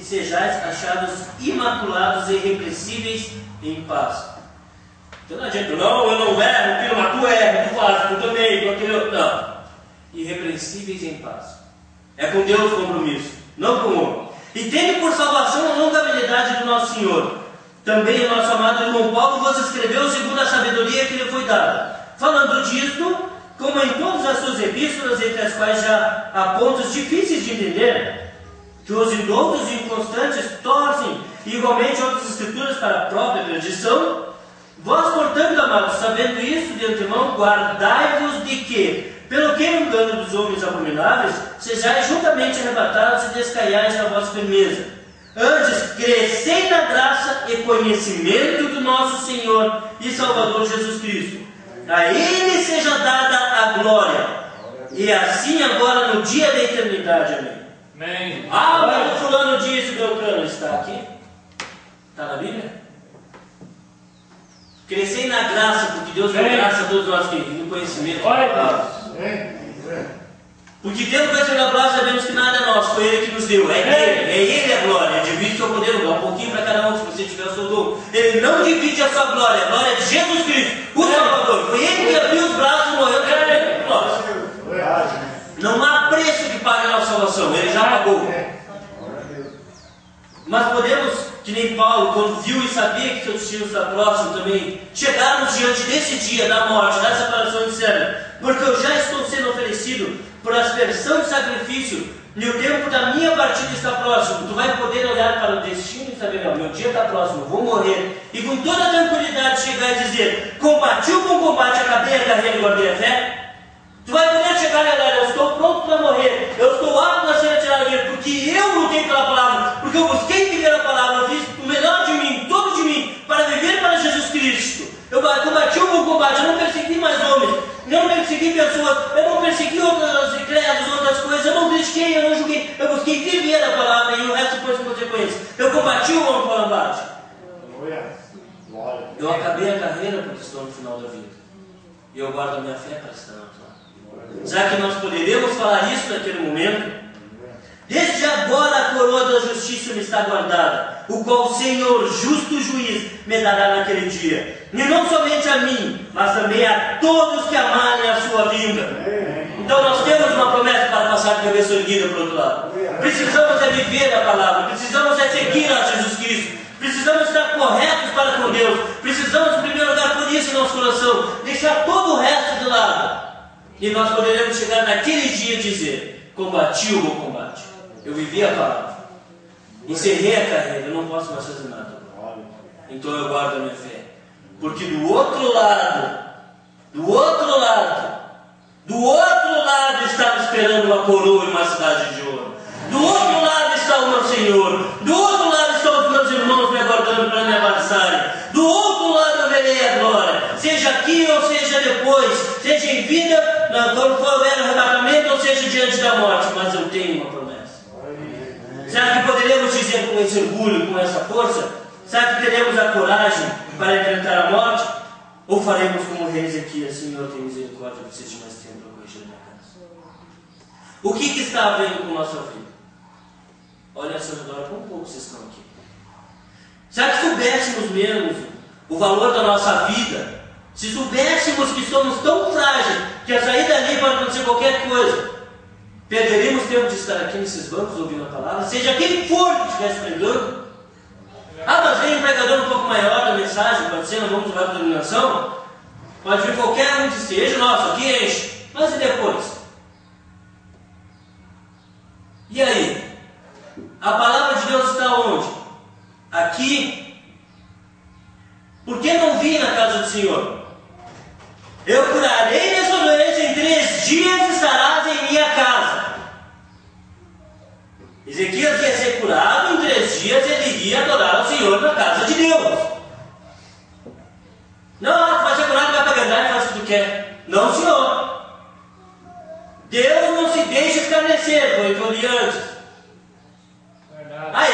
sejais achados imaculados e irrepreensíveis em paz. Então não adianta, eu não erro, filho, mas tu erra, tu faz, tu também, tu aquele outro. Não. Irrepreensíveis em paz. É com Deus o compromisso, não com o homem. E tendo por salvação a longa habilidade do nosso Senhor. Também o nosso amado irmão Paulo vos escreveu segundo a sabedoria que lhe foi dada. Falando disto, como em todas as suas epístolas, entre as quais já há pontos difíceis de entender, que os indoutos e inconstantes torcem igualmente outras escrituras para a própria perdição, vós, portanto, amados, sabendo isso de antemão, guardai-vos de que, pelo que o engano dos homens abomináveis, sejais juntamente arrebatados e descaiais na vossa firmeza. Antes, crescei na graça e conhecimento do nosso Senhor e Salvador Jesus Cristo. A Ele seja dada a glória, e assim agora no dia da eternidade. Amém. Amém. Mas o fulano disse, Beltrano, está aqui? Está na Bíblia? Crescei na graça, porque Deus deu graça a todos nós que no conhecimento. Porque Deus vai ser da glória, sabemos que nada é nosso, foi Ele que nos deu. É Ele a glória, divide o seu poder, dá um pouquinho para cada um, se você tiver o seu dom. Ele não divide a sua glória, a glória é de Jesus Cristo, o Salvador. Foi Ele que abriu os braços e morreu por nós. Não há preço que pague a nossa salvação, Ele já pagou. Mas podemos, que nem Paulo, quando viu e sabia que seu destino está próximo também, chegarmos diante desse dia da morte, da separação e disseram: porque eu já estou sendo oferecido por aspersão e sacrifício, e o tempo da minha partida está próximo. Tu vai poder olhar para o destino e saber: não, meu dia está próximo, vou morrer, e com toda tranquilidade chegar e dizer: combati o bom combate, acabei a carreira e guardei a fé. Tu vai poder chegar e olhar: eu estou pronto para morrer, eu estou apto a ser atirado dele, porque eu lutei pela palavra, porque eu busquei viver a palavra, eu fiz o melhor de mim, todo de mim, para viver para Jesus Cristo. Eu combati o bom combate, eu não persegui mais homens, eu não persegui pessoas, eu não persegui outros credos, outras coisas, eu não critiquei, eu não julguei, eu busquei viver a palavra e o resto foi sem consequência. Eu combati o bom combate. Eu acabei a carreira porque estou no final da vida, e eu guardo a minha fé para estar na tua. Será que nós poderemos falar isso naquele momento? Desde agora a coroa da justiça me está guardada, o qual o Senhor, justo juiz, me dará naquele dia. E não somente a mim, mas também a todos que amarem a sua vinda. Então nós temos uma promessa para passar de cabeça erguida para o outro lado. Precisamos é viver a palavra, precisamos é seguir a Jesus Cristo, precisamos Precisamos estar corretos para com Deus. Precisamos, em primeiro lugar, por isso em nosso coração, deixar todo o resto de lado. E nós poderemos chegar naquele dia e dizer: combati o bom combate. Eu vivi a palavra. Encerrei a carreira. Eu não posso mais fazer nada. Então eu guardo a minha fé. Porque do outro lado estava esperando uma coroa e uma cidade de ouro. Do outro lado está o meu Senhor. Do outro lado estão os meus irmãos me aguardando para me abraçarem. Do outro lado eu verei a glória. Seja aqui ou seja depois. Seja em vida, quando for o arrebatamento, ou seja diante da morte. Mas eu tenho uma promessa. Será que poderemos dizer com esse orgulho, com essa força? Será que teremos a coragem para enfrentar a morte? Ou faremos como o rei Ezequias: Senhor, tem misericórdia, eu preciso de mais tempo para corrigir a minha casa. O que está havendo com nossa vida? Olha a seu redor, quão pouco vocês estão aqui. Será que soubéssemos mesmo o valor da nossa vida? Se soubéssemos que somos tão frágeis que a sair dali pode acontecer qualquer coisa, perderíamos tempo de estar aqui nesses bancos ouvindo a palavra, seja quem for que estivesse pregando? Mas vem um pregador um pouco maior da mensagem, pode ser, nós vamos levar para a iluminação, pode vir qualquer um que seja, nossa, aqui enche, mas e depois? E aí? A palavra de Deus está onde? Aqui. Por que não vim na casa do Senhor? Eu curarei essa doença, em 3 dias estarás em minha casa. Ezequias ia ser curado, em 3 dias ele iria adorar ao Senhor na casa de Deus. Não, tu vai ser curado, vai para a verdade e faz o que tu quer. Não, Senhor. Deus não se deixa escarnecer, foi o que eu li antes.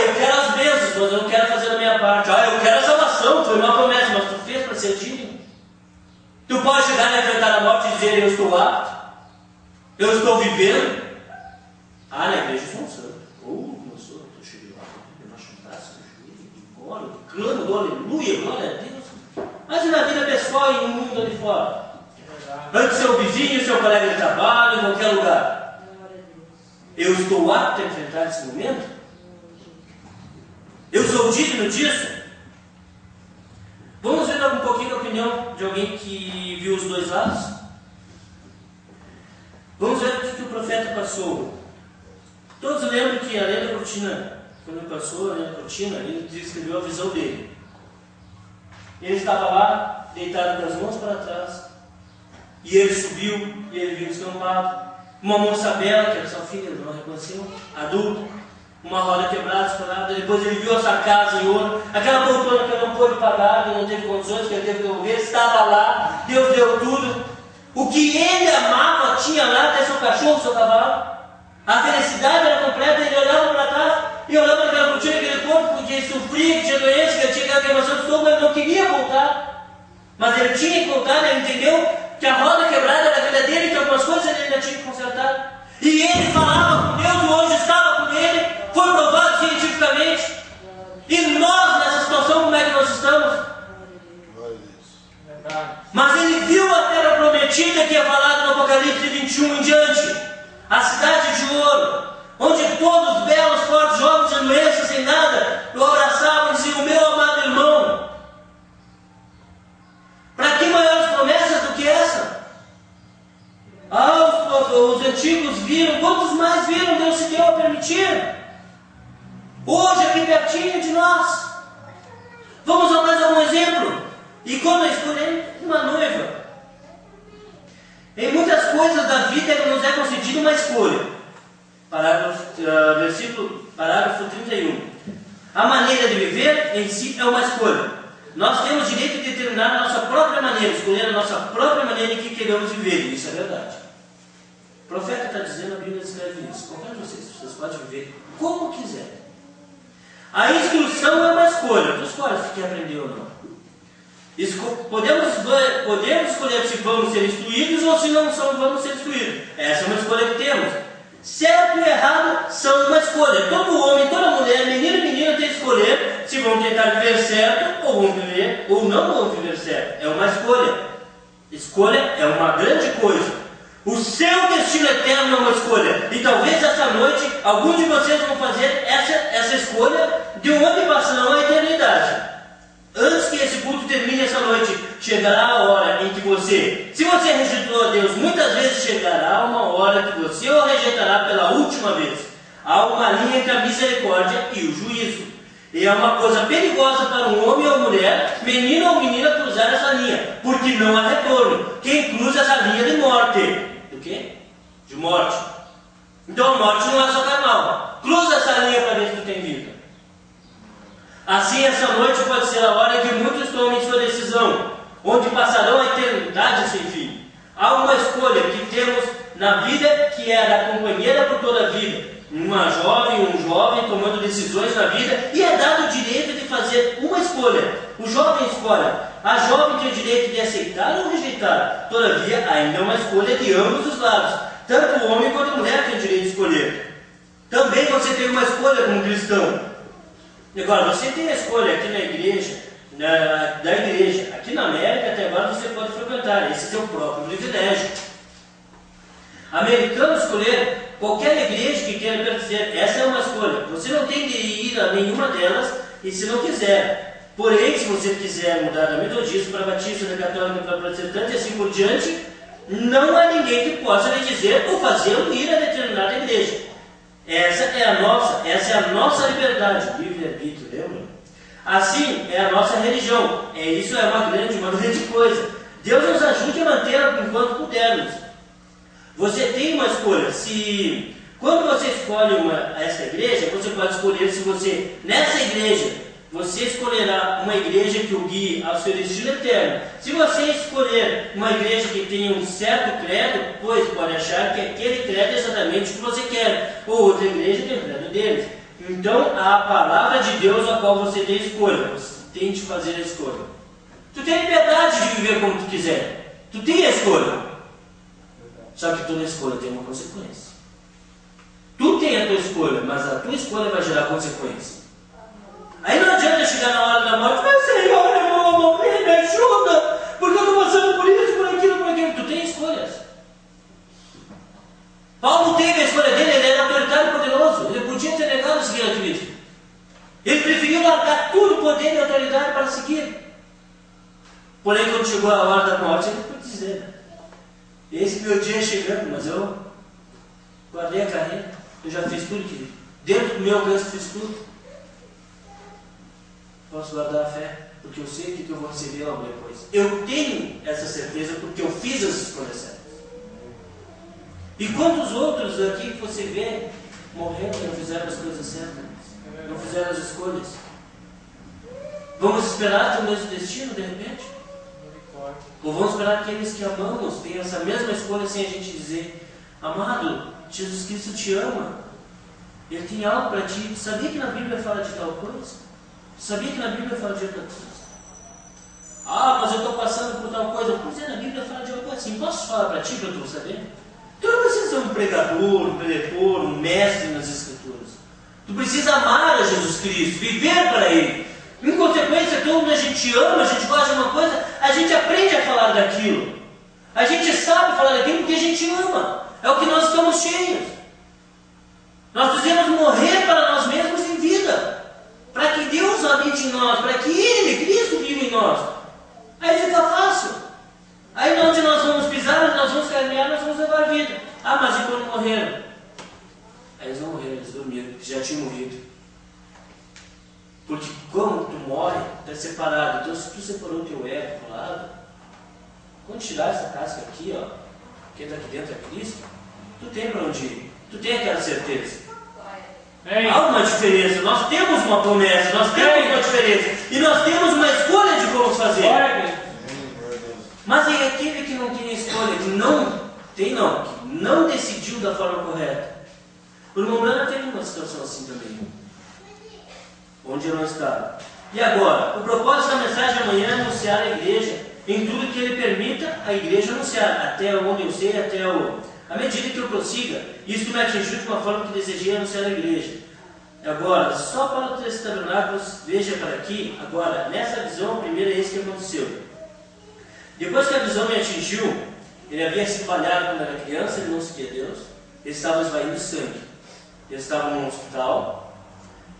Eu quero as bênçãos, mas eu não quero fazer a minha parte. Eu quero a salvação, foi uma promessa, mas tu fez para ser digno. Tu pode chegar a enfrentar a morte e dizer: eu estou apto, eu estou vivendo. Na igreja eu sou um santo. Eu estou cheio lá, eu baixo um braço, eu oro, eu clamo, dou aleluia, glória a Deus. Mas e na vida pessoal e no mundo ali fora? Antes seu vizinho, seu colega de trabalho, em qualquer lugar. Eu estou apto a enfrentar esse momento? Eu sou digno disso? Vamos ver um pouquinho a opinião de alguém que viu os dois lados? Vamos ver o que o profeta passou. Todos lembram que além da cortina, quando ele passou, além da cortina, ele descreveu a visão dele. Ele estava lá, deitado com as mãos para trás, e ele subiu, e ele viu descampado. Uma moça bela, que era sua filha, ele não reconheceu, adulta. Uma roda quebrada, estourada. Depois ele viu essa casa em ouro. Aquela poltrona que ele não pôde pagar, que não teve condições, que ele teve que devolver, estava lá. Deus deu tudo. O que ele amava tinha lá, até seu cachorro, seu cavalo. A felicidade era completa. Ele olhava para trás e olhava naquela cortina, aquele corpo, porque ele sofria, que tinha doença, que ele tinha aquela queimação de estômago, ele não queria voltar. Mas ele tinha que voltar, ele entendeu que a roda quebrada era a vida dele, que algumas coisas ele ainda tinha que consertar. E ele falava com Deus, o anjo estava com ele. Foi provado cientificamente. E nós, nessa situação, como é que nós estamos? Mas ele viu a terra prometida que é falada no Apocalipse 21 em diante. A cidade de ouro, onde todos belos, fortes, jovens, sem doença, sem nada, o abraçavam e diziam: meu amado irmão. Para que maiores promessas do que essa? Os antigos viram, quantos mais viram? Deus se deu a permitir. Hoje, aqui pertinho de nós. Vamos a mais algum exemplo? E quando escolhemos uma noiva, em muitas coisas da vida nos é concedida uma escolha. Parágrafo 31. A maneira de viver em si é uma escolha. Nós temos direito de determinar a nossa própria maneira, escolher a nossa própria maneira em que queremos viver. Isso é verdade. O profeta está dizendo, a Bíblia escreve isso. Qualquer de vocês podem viver como quiser. A instrução é uma escolha. Tu escolhe se quer aprender ou não. Podemos escolher se vamos ser instruídos ou se não vamos ser instruídos. Essa é uma escolha que temos. Certo e errado são uma escolha. Todo homem, toda mulher, menino e menina tem que escolher se vão tentar viver certo ou vão viver ou não vão viver certo. É uma escolha. Escolha é uma grande coisa. O seu destino eterno é uma escolha. E talvez essa noite, alguns de vocês vão fazer essa escolha de onde passarão a eternidade. Antes que esse culto termine essa noite, chegará a hora em que você, se você rejeitou a Deus, muitas vezes chegará uma hora que você o rejeitará pela última vez. Há uma linha entre a misericórdia e o juízo. E é uma coisa perigosa para um homem ou mulher, menino ou menina, cruzar essa linha, porque não há retorno. Quem cruza essa linha de morte? Do quê? De morte. Então a morte não é só carnal. Cruza essa linha para ver se tu tem vida. Assim, essa noite pode ser a hora em que muitos tomem sua decisão, onde passarão a eternidade sem fim. Há uma escolha que temos na vida que é da companheira por toda a vida. Uma jovem, um jovem tomando decisões na vida, e é dado o direito de fazer uma escolha. O jovem escolhe. A jovem tem o direito de aceitar ou rejeitar. Todavia, ainda é uma escolha de ambos os lados. Tanto o homem quanto a mulher tem o direito de escolher. Também você tem uma escolha como cristão. Agora, você tem a escolha aqui na igreja, da igreja. Aqui na América, até agora, você pode frequentar. Esse é o seu próprio privilégio. Americanos escolheram qualquer igreja que queira pertencer. Essa é uma escolha. Você não tem de ir a nenhuma delas, e se não quiser. Porém, se você quiser mudar da metodista para batista, da católica para protestante e assim por diante, não há ninguém que possa lhe dizer ou fazê-lo ir a determinada igreja. Essa é a nossa liberdade, livre-arbítrio, lembra? Assim é a nossa religião. Isso é uma grande coisa. Deus nos ajude a mantê-la enquanto pudermos. Você tem uma escolha. Quando você escolhe essa igreja, você pode escolher se você, nessa igreja, você escolherá uma igreja que o guie ao seu destino eterno. Se você escolher uma igreja que tenha um certo credo, pois pode achar que aquele credo é exatamente o que você quer, ou outra igreja tem o credo deles. Então, a palavra de Deus a qual você tem escolha. Você tem de fazer a escolha. Tu tem liberdade de viver como tu quiser. Tu tem a escolha. Só que toda escolha tem uma consequência. Tu tem a tua escolha, mas a tua escolha vai gerar consequência. Aí não adianta chegar na hora da morte, mas Senhor, eu vou morrer, me ajuda, porque eu estou passando por isso, por aquilo, por aquilo. Tu tem escolhas. Paulo teve a escolha dele, ele era autoritário e poderoso. Ele podia ter negado seguir a Cristo. Ele preferiu largar tudo, poder e autoridade para seguir. Porém, quando chegou a hora da morte, ele pôde dizer: esse meu dia é chegando, mas eu guardei a carreira. Eu já fiz tudo que dentro do meu alcance, fiz tudo. Posso guardar a fé, porque eu sei o que eu vou receber logo depois. Eu tenho essa certeza porque eu fiz as escolhas certas. E quantos outros aqui que você vê morrendo e não fizeram as coisas certas? Não fizeram as escolhas? Vamos esperar ter o mesmo destino de repente? Ou vamos esperar que aqueles que amamos tenham essa mesma escolha sem a gente dizer: amado, Jesus Cristo te ama. Ele tem algo para ti. Sabia que na Bíblia fala de tal coisa? Sabia que na Bíblia fala de outra coisa? Ah, mas eu estou passando por tal coisa. Pois é, na Bíblia fala de outra coisa. Sim, posso falar para ti para tu saber? Tu não precisa ser um pregador, um preletor, um mestre nas Escrituras. Tu precisa amar a Jesus Cristo, viver para Ele. Em consequência, quando a gente ama, a gente gosta de uma coisa, a gente aprende a falar daquilo. A gente sabe falar daquilo porque a gente ama. É o que nós estamos cheios. Nós precisamos morrer para nós mesmos em vida. Para que Deus habite em nós, para que Ele, Cristo, viva em nós. Aí fica fácil. Aí onde nós vamos pisar, nós vamos caminhar, nós vamos levar a vida. Ah, mas e quando morreram? Aí eles não morreram, eles dormiram, já tinham morrido. Porque como tu morre, tu é separado. Então se tu separou o teu ego do lado, quando tirar essa casca aqui, ó, quem está aqui dentro é Cristo, tu tem para onde ir. Tu tem aquela certeza. Há uma diferença, nós temos uma promessa, nós temos uma diferença, e nós temos uma escolha de como fazer. Mas é aquele que não tem escolha, que não decidiu da forma correta. O irmão Brana teve uma situação assim também, onde eu não estava. E agora, o propósito da mensagem amanhã é anunciar a igreja em tudo que ele permita a igreja anunciar, até onde eu sei, à medida que eu prossiga. Isso me atingiu de uma forma que desejei anunciar a igreja. Agora, só para os tabernáculos, veja para aqui, agora, nessa visão, a primeira é isso que aconteceu. Depois que a visão me atingiu, Ele havia se falhado quando era criança, ele não seguia Deus. Ele estava esvaindo sangue. Ele estava num hospital.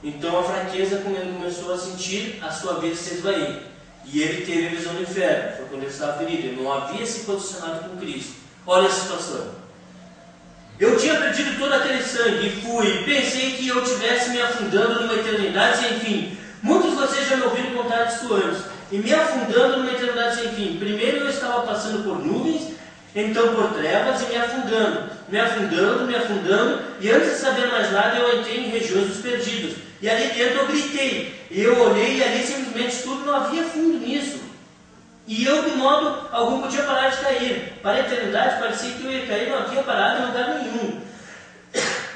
Então a fraqueza, quando ele começou a sentir a sua vida se esvair. E ele teve a visão do inferno. Foi quando ele estava ferido. Ele não havia se posicionado com Cristo. Olha a situação. Eu tinha perdido todo aquele sangue e fui. Pensei que eu estivesse me afundando numa eternidade sem fim. Muitos de vocês já me ouviram contar isso antes. E me afundando numa eternidade sem fim. Primeiro eu estava passando por nuvens, então por trevas e me afundando. Me afundando. E antes de saber mais nada eu entrei em regiões dos perdidos. E ali dentro eu gritei. Eu olhei e ali simplesmente tudo, não havia fundo nisso. E eu de modo algum podia parar de cair. Para a eternidade parecia que eu ia cair, não havia parado em lugar nenhum.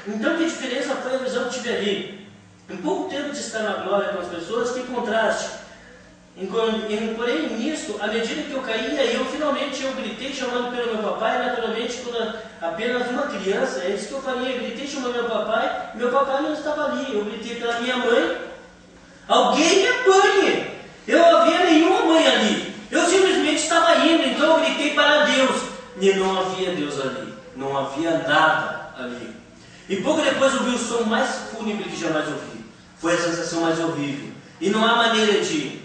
Então que diferença foi a visão que tive ali? Em pouco tempo de estar na glória com as pessoas, que contraste. Porém nisso, à medida que eu caía, eu finalmente gritei chamando pelo meu papai. Naturalmente, quando apenas uma criança, é isso que eu faria. Eu gritei chamando meu papai não estava ali. Eu gritei pela minha mãe. Alguém me apanhe! Eu não havia nenhuma mãe ali. Eu simplesmente estava indo, então eu gritei para Deus. E não havia Deus ali. Não havia nada ali. E pouco depois eu ouvi o som mais fúnebre que jamais ouvi. Foi a sensação mais horrível. E não há maneira de,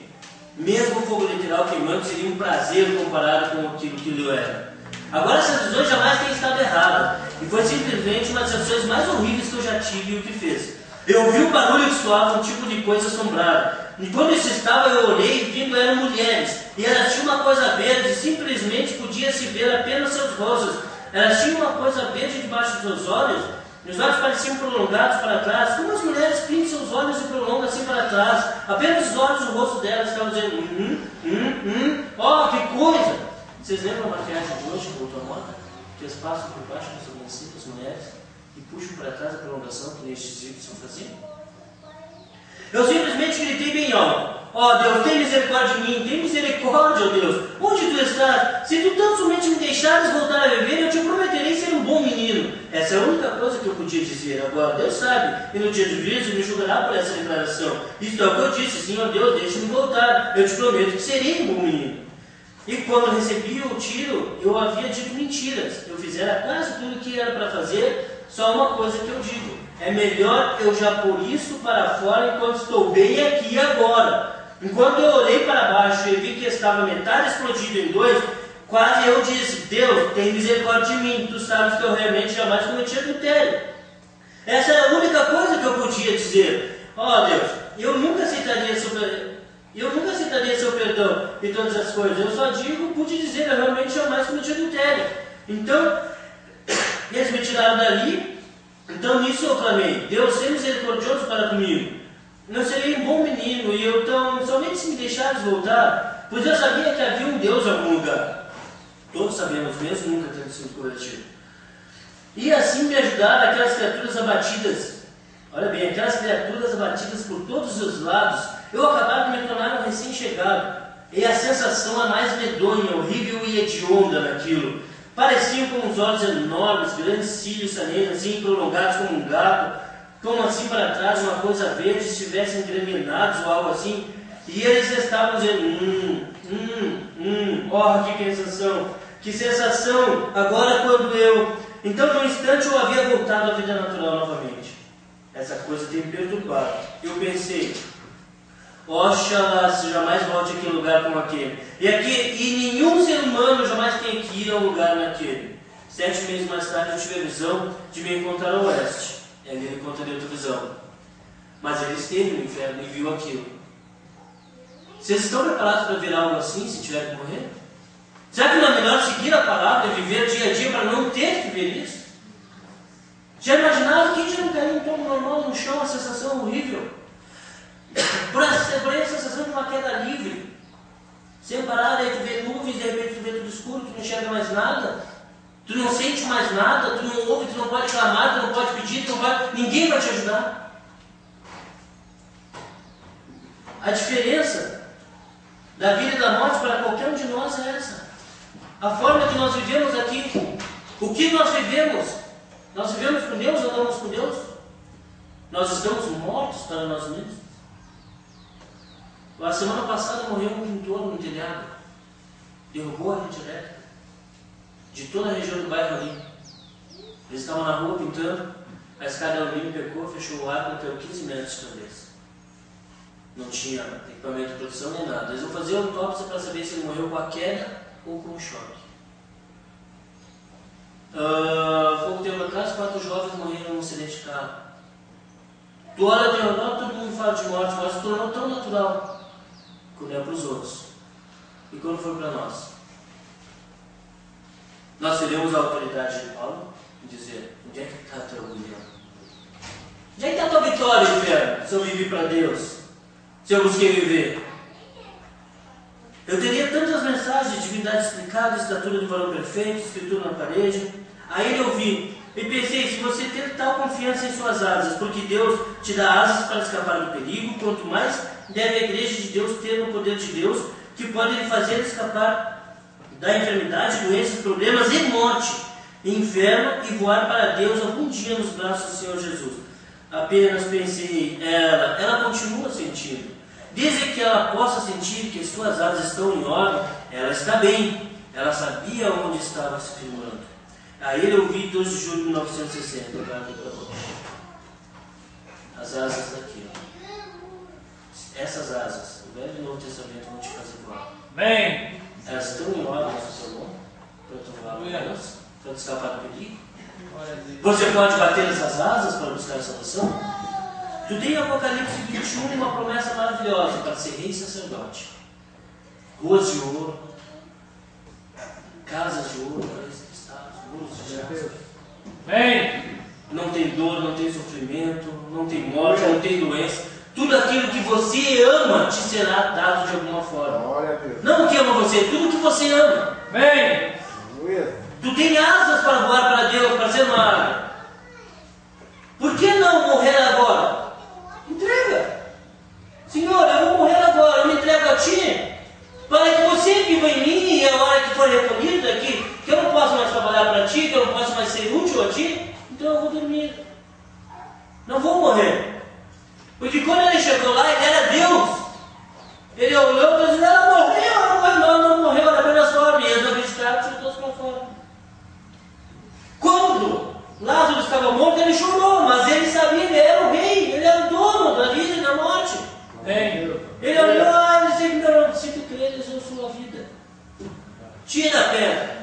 mesmo o fogo literal queimando, seria um prazer comparado com aquilo que eu era. Agora essas visões jamais têm estado erradas. E foi simplesmente uma das sensações mais horríveis que eu já tive e o que fez. Eu ouvi um barulho que soava, um tipo de coisa assombrada. E quando isso estava, eu olhei e vindo eram mulheres. E elas tinham uma coisa verde, simplesmente podia-se ver apenas seus rostos. Elas tinham uma coisa verde debaixo dos seus olhos. E os olhos pareciam prolongados para trás. Como as mulheres pintam seus olhos e prolongam assim para trás. Apenas os olhos e o rosto delas estavam dizendo oh, que coisa! Vocês lembram a maquiagem de hoje que voltou à moda? Que eles passam por baixo das sobrancelhas, as mulheres, e puxam para trás a prolongação que estes egípcios faziam? Eu simplesmente gritei bem alto. Ó Deus, tem misericórdia de mim, tem misericórdia, ó Deus. Onde tu estás? Se tu tão somente me deixares voltar a viver, eu te prometerei ser um bom menino. Essa é a única coisa que eu podia dizer. Agora, Deus sabe, e no dia do juízo me julgará por essa declaração. Isto é o que eu disse, Senhor Deus, deixa-me voltar. Eu te prometo que serei um bom menino. E quando recebi o tiro, eu havia dito mentiras. Eu fizera quase tudo o que era para fazer, só uma coisa que eu digo. É melhor eu já pôr isso para fora enquanto estou bem aqui agora. Enquanto eu olhei para baixo e vi que estava metade explodido em dois, quase eu disse, Deus, tem misericórdia de mim, tu sabes que eu realmente jamais cometi adultério. Essa era a única coisa que eu podia dizer. Ó Deus, eu nunca aceitaria seu perdão e todas as coisas. Eu só pude dizer, eu realmente jamais cometi adultério. Então, eles me tiraram dali. Então nisso eu clamei, Deus, seja misericordioso para comigo. Eu serei um bom menino, e eu então, somente se me deixares voltar, pois eu sabia que havia um Deus em algum lugar. Todos sabemos mesmo, nunca tendo sido corrigido. E assim me ajudaram aquelas criaturas abatidas. Olha bem, aquelas criaturas abatidas por todos os lados. Eu acabava de me tornar um recém-chegado. E a sensação a mais medonha, horrível e hedionda naquilo. Pareciam com uns olhos enormes, grandes cílios salientes, assim, prolongados como um gato, como assim para trás, uma coisa verde, se estivessem engramenados ou algo assim. E eles estavam dizendo, oh, que sensação, que sensação, agora quando eu... Então, num instante, eu havia voltado à vida natural novamente. Essa coisa tem me perturbado. Eu pensei, oxalá se jamais volte àquele lugar como aquele. E nenhum ser humano jamais tem que ir a um lugar naquele. 7 meses mais tarde, eu tive a visão de me encontrar ao oeste. E ali eu encontrei outra visão. Mas ele esteve no inferno e viu aquilo. Vocês estão preparados para ver algo assim, se tiver que morrer? Será que não é melhor seguir a palavra e viver dia a dia para não ter que ver isso? Já imaginaram quem já não caiu em tom normal no chão, a sensação horrível? Por essa sensação de uma queda livre. Sem parar, aí tu vê nuvens, de repente tu vê tudo escuro, tu não enxerga mais nada. Tu não sente mais nada, tu não ouve, tu não pode clamar, tu não pode pedir, ninguém vai te ajudar. A diferença da vida e da morte para qualquer um de nós é essa. A forma que nós vivemos aqui, o que nós vivemos com Deus, andamos com Deus? Nós estamos mortos para nós mesmos. A semana passada morreu um pintor no telhado, derrubou a rede elétrica. de toda a região do bairro ali. Eles estavam na rua pintando, a escada de alumínio pecou, fechou o ar, bateu 15 metros de cabeça. Não tinha equipamento de proteção nem nada. Eles vão fazer autópsia para saber se ele morreu com a queda ou com o choque. Pouco tempo atrás, 4 jovens morreram num acidente de carro. Tu olha ao teu redor, todo mundo fala de morte, mas se tornou tão natural quando é para os outros. E quando foi para nós? Nós teremos a autoridade de Paulo e dizer: onde é que está a tua orgulho? Onde é que está a tua vitória, inferno? Se eu vivi para Deus, se eu busquei viver. Eu teria tantas mensagens de divindade explicada, estatura de varão perfeito, escritura na parede. Aí eu vi e pensei: se você ter tal confiança em suas asas, porque Deus te dá asas para escapar do perigo, quanto mais deve a igreja de Deus ter no poder de Deus, que pode lhe fazer escapar da enfermidade, doenças, problemas e morte, inferno, e voar para Deus algum dia nos braços do Senhor Jesus. Apenas pensei: ela continua sentindo. Desde que ela possa sentir que as suas asas estão em ordem, ela está bem. Ela sabia onde estava se firmando. Aí eu vi 2 de julho de 1960, as asas daqui. Essas asas, o Velho e o Novo Testamento vão te fazer voar. Bem, elas estão em ordem no seu nome, para tu voar para Deus, para te escapar do perigo. Você pode bater essas asas para buscar a salvação? Tu tem em Apocalipse 21 uma promessa maravilhosa para ser rei e sacerdote. Ruas de ouro, casas de ouro, muros de jaspe. bem, Não tem dor, não tem sofrimento, não tem morte, não tem doença. Tudo aquilo que você ama te será dado de alguma forma. Não o que ama você, tudo que você ama. bem, Tu tem asas para voar para Deus, para ser uma águia. Por que não morrer agora? Entrega. Senhor, eu vou morrer agora, eu me entrego a Ti, para que você viva em mim e a hora que for recolhido daqui, que eu não posso mais trabalhar para Ti, que eu não posso mais ser útil a Ti, então eu vou dormir. Não vou morrer. Porque quando ele chegou lá, ele era Deus. Ele olhou e disse: ela morreu, não morreu, ela apenas dorme. E eles não acreditaram, tirou todos para fora. Quando Lázaro estava morto, ele chorou, mas ele sabia, ele era o rei, ele era o dono da vida e da morte. bem, Ele olhou e disse: não, se tu creres, eu sou a vida. Tira a pedra.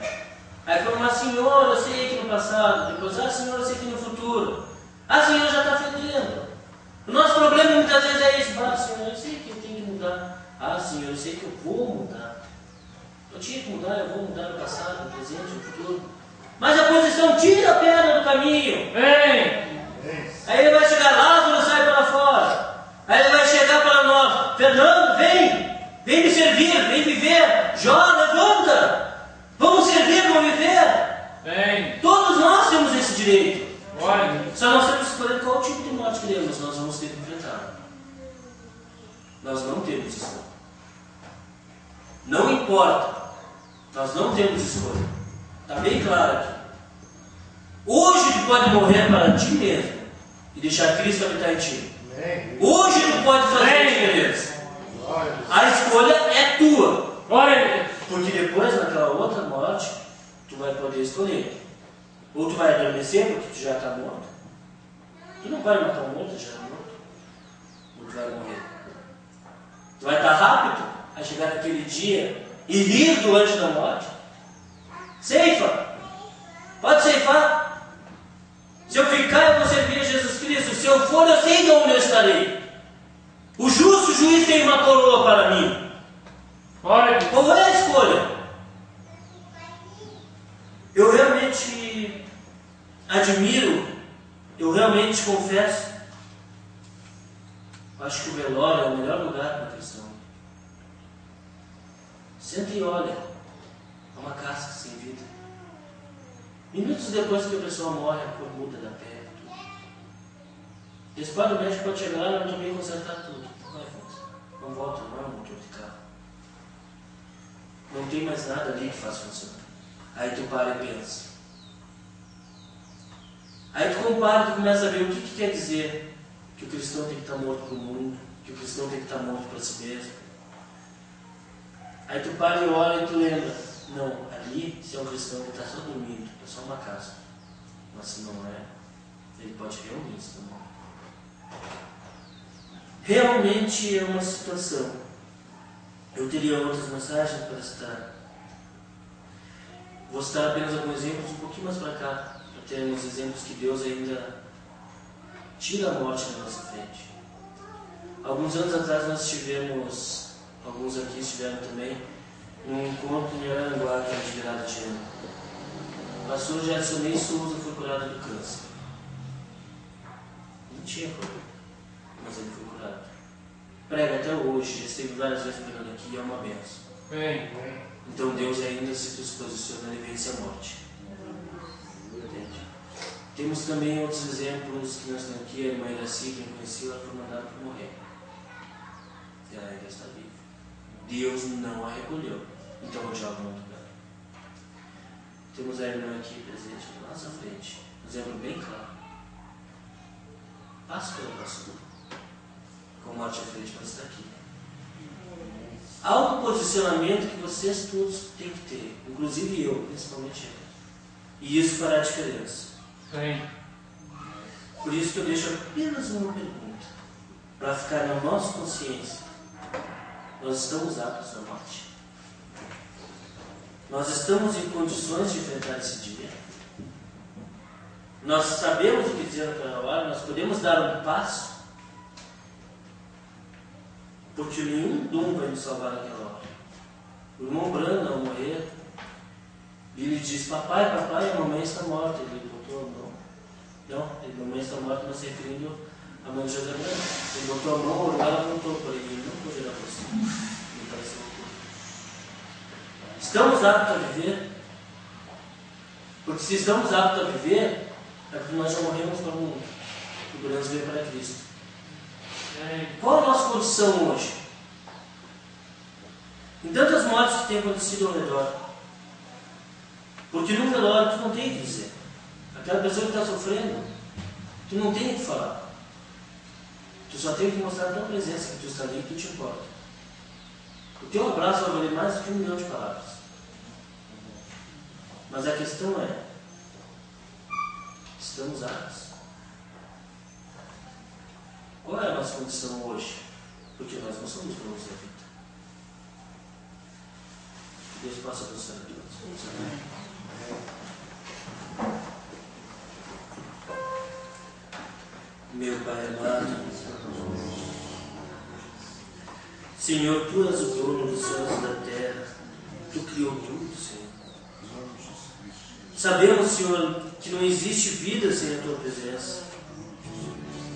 Aí falou: mas Senhor, eu sei que no passado. Depois: Senhor, eu sei que no futuro. Senhor, já está fedendo. O nosso problema muitas vezes é isso: Senhor, eu sei que eu tenho que mudar. Senhor, eu sei que eu vou mudar. Eu tinha que mudar, eu vou mudar no passado, no presente, no futuro. Mas a posição: tira a pedra do caminho. bem, Aí ele vai chegar: Lázaro, sai para fora. Aí ele vai chegar para nós: Fernando, vem me servir, vem viver. Jó, levanta, vamos servir, vamos viver. bem, Todos nós temos esse direito. olha, Só nós temos que escolher qual tipo de morte queremos, nós vamos ter que enfrentar. Nós não temos escolha. Não importa, nós não temos escolha. Está bem claro aqui. Hoje tu pode morrer para ti mesmo e deixar Cristo habitar em ti. Hoje tu pode fazer a diferença. A escolha é tua. olha, Porque depois, naquela outra morte, tu vai poder escolher. Ou tu vai adormecer porque tu já está morto. Tu não vai matar um morto, já está morto. Ou tu vai morrer. Tu vai estar rápido a chegar naquele dia e rir do anjo da morte. Ceifa. Pode ceifar. Se eu ficar, eu vou servir a Jesus Cristo. Se eu for, eu sei de onde eu estarei. O justo juiz tem uma coroa para mim. olha, Qual é a escolha? Eu realmente admiro, eu realmente confesso, acho que o velório é o melhor lugar para a cristão. Senta e olha, é uma casca sem vida. Minutos depois que a pessoa morre, a cor muda da pele, tudo. Esse padre médico pode chegar lá e também consertar tudo. Não volta, não é um motor de carro. Não tem mais nada ali que faz funcionar. Aí tu para e pensa. Aí tu compara e tu começa a ver o que quer dizer que o cristão tem que estar morto para o mundo, que o cristão tem que estar morto para si mesmo. Aí tu para e olha e tu lembra não, ali, se é um cristão que está só dormindo, é só uma casa. Mas se não é, ele pode reunir-se também. Realmente é uma situação. Eu teria outras mensagens para citar. Vou citar apenas alguns exemplos um pouquinho mais para cá, para termos exemplos que Deus ainda tira a morte na nossa frente. Alguns anos atrás nós tivemos, alguns aqui estiveram também, num encontro em Aranguá, que era de virada de ano. O pastor Gerson Souza foi curado do câncer. Não tinha problema, mas ele foi curado. Prega até hoje, já esteve várias vezes pregando aqui e é uma benção. Então Deus ainda se posiciona e vence a morte. Entende? Temos também outros exemplos que nós temos aqui. A irmã Iraci, quem conheceu, ela foi mandada para morrer. E ela ainda está viva. Deus não a recolheu. Então o diabo não toca. Temos a irmã aqui presente na nossa frente. Um exemplo bem claro. Passo pela passou. Com morte à frente para estar aqui. Há um posicionamento que vocês todos têm que ter, inclusive eu, principalmente eu. E isso fará a diferença. Sim. Por isso que eu deixo apenas uma pergunta, para ficar na nossa consciência. Nós estamos aptos à morte? Nós estamos em condições de enfrentar esse dia? Nós sabemos o que dizer naquela hora? Nós podemos dar um passo? Porque nenhum dom vai nos salvar naquela hora. O irmão Brando, ao morrer, ele diz: papai, papai, a mamãe está morta. Ele botou a mão. Não, a mamãe está morta, mas se referindo à mãe de José Brando. Ele botou a mão, o ela apontou para ele. Ele não poderá você. Ele pareceu loucura. Estamos aptos a viver? Porque se estamos aptos a viver, é porque nós já morremos para o mundo. E podemos ver para Cristo. Qual a nossa condição hoje? Em tantas mortes que têm acontecido ao redor. Porque no velório tu não tem o que dizer. Aquela pessoa que está sofrendo, tu não tem o que falar. Tu só tem que mostrar a tua presença, que tu está ali e que tu te importa. O teu abraço vai valer mais do que 1 milhão de palavras. Mas a questão é: estamos aptos? Qual é a nossa condição hoje? Porque nós não somos donos da vida. Que Deus possa abençoar a todos. Meu Pai amado, Senhor, Tu és o dono dos céus e da terra. Tu criou tudo, Senhor. Sabemos, Senhor, que não existe vida sem a Tua presença.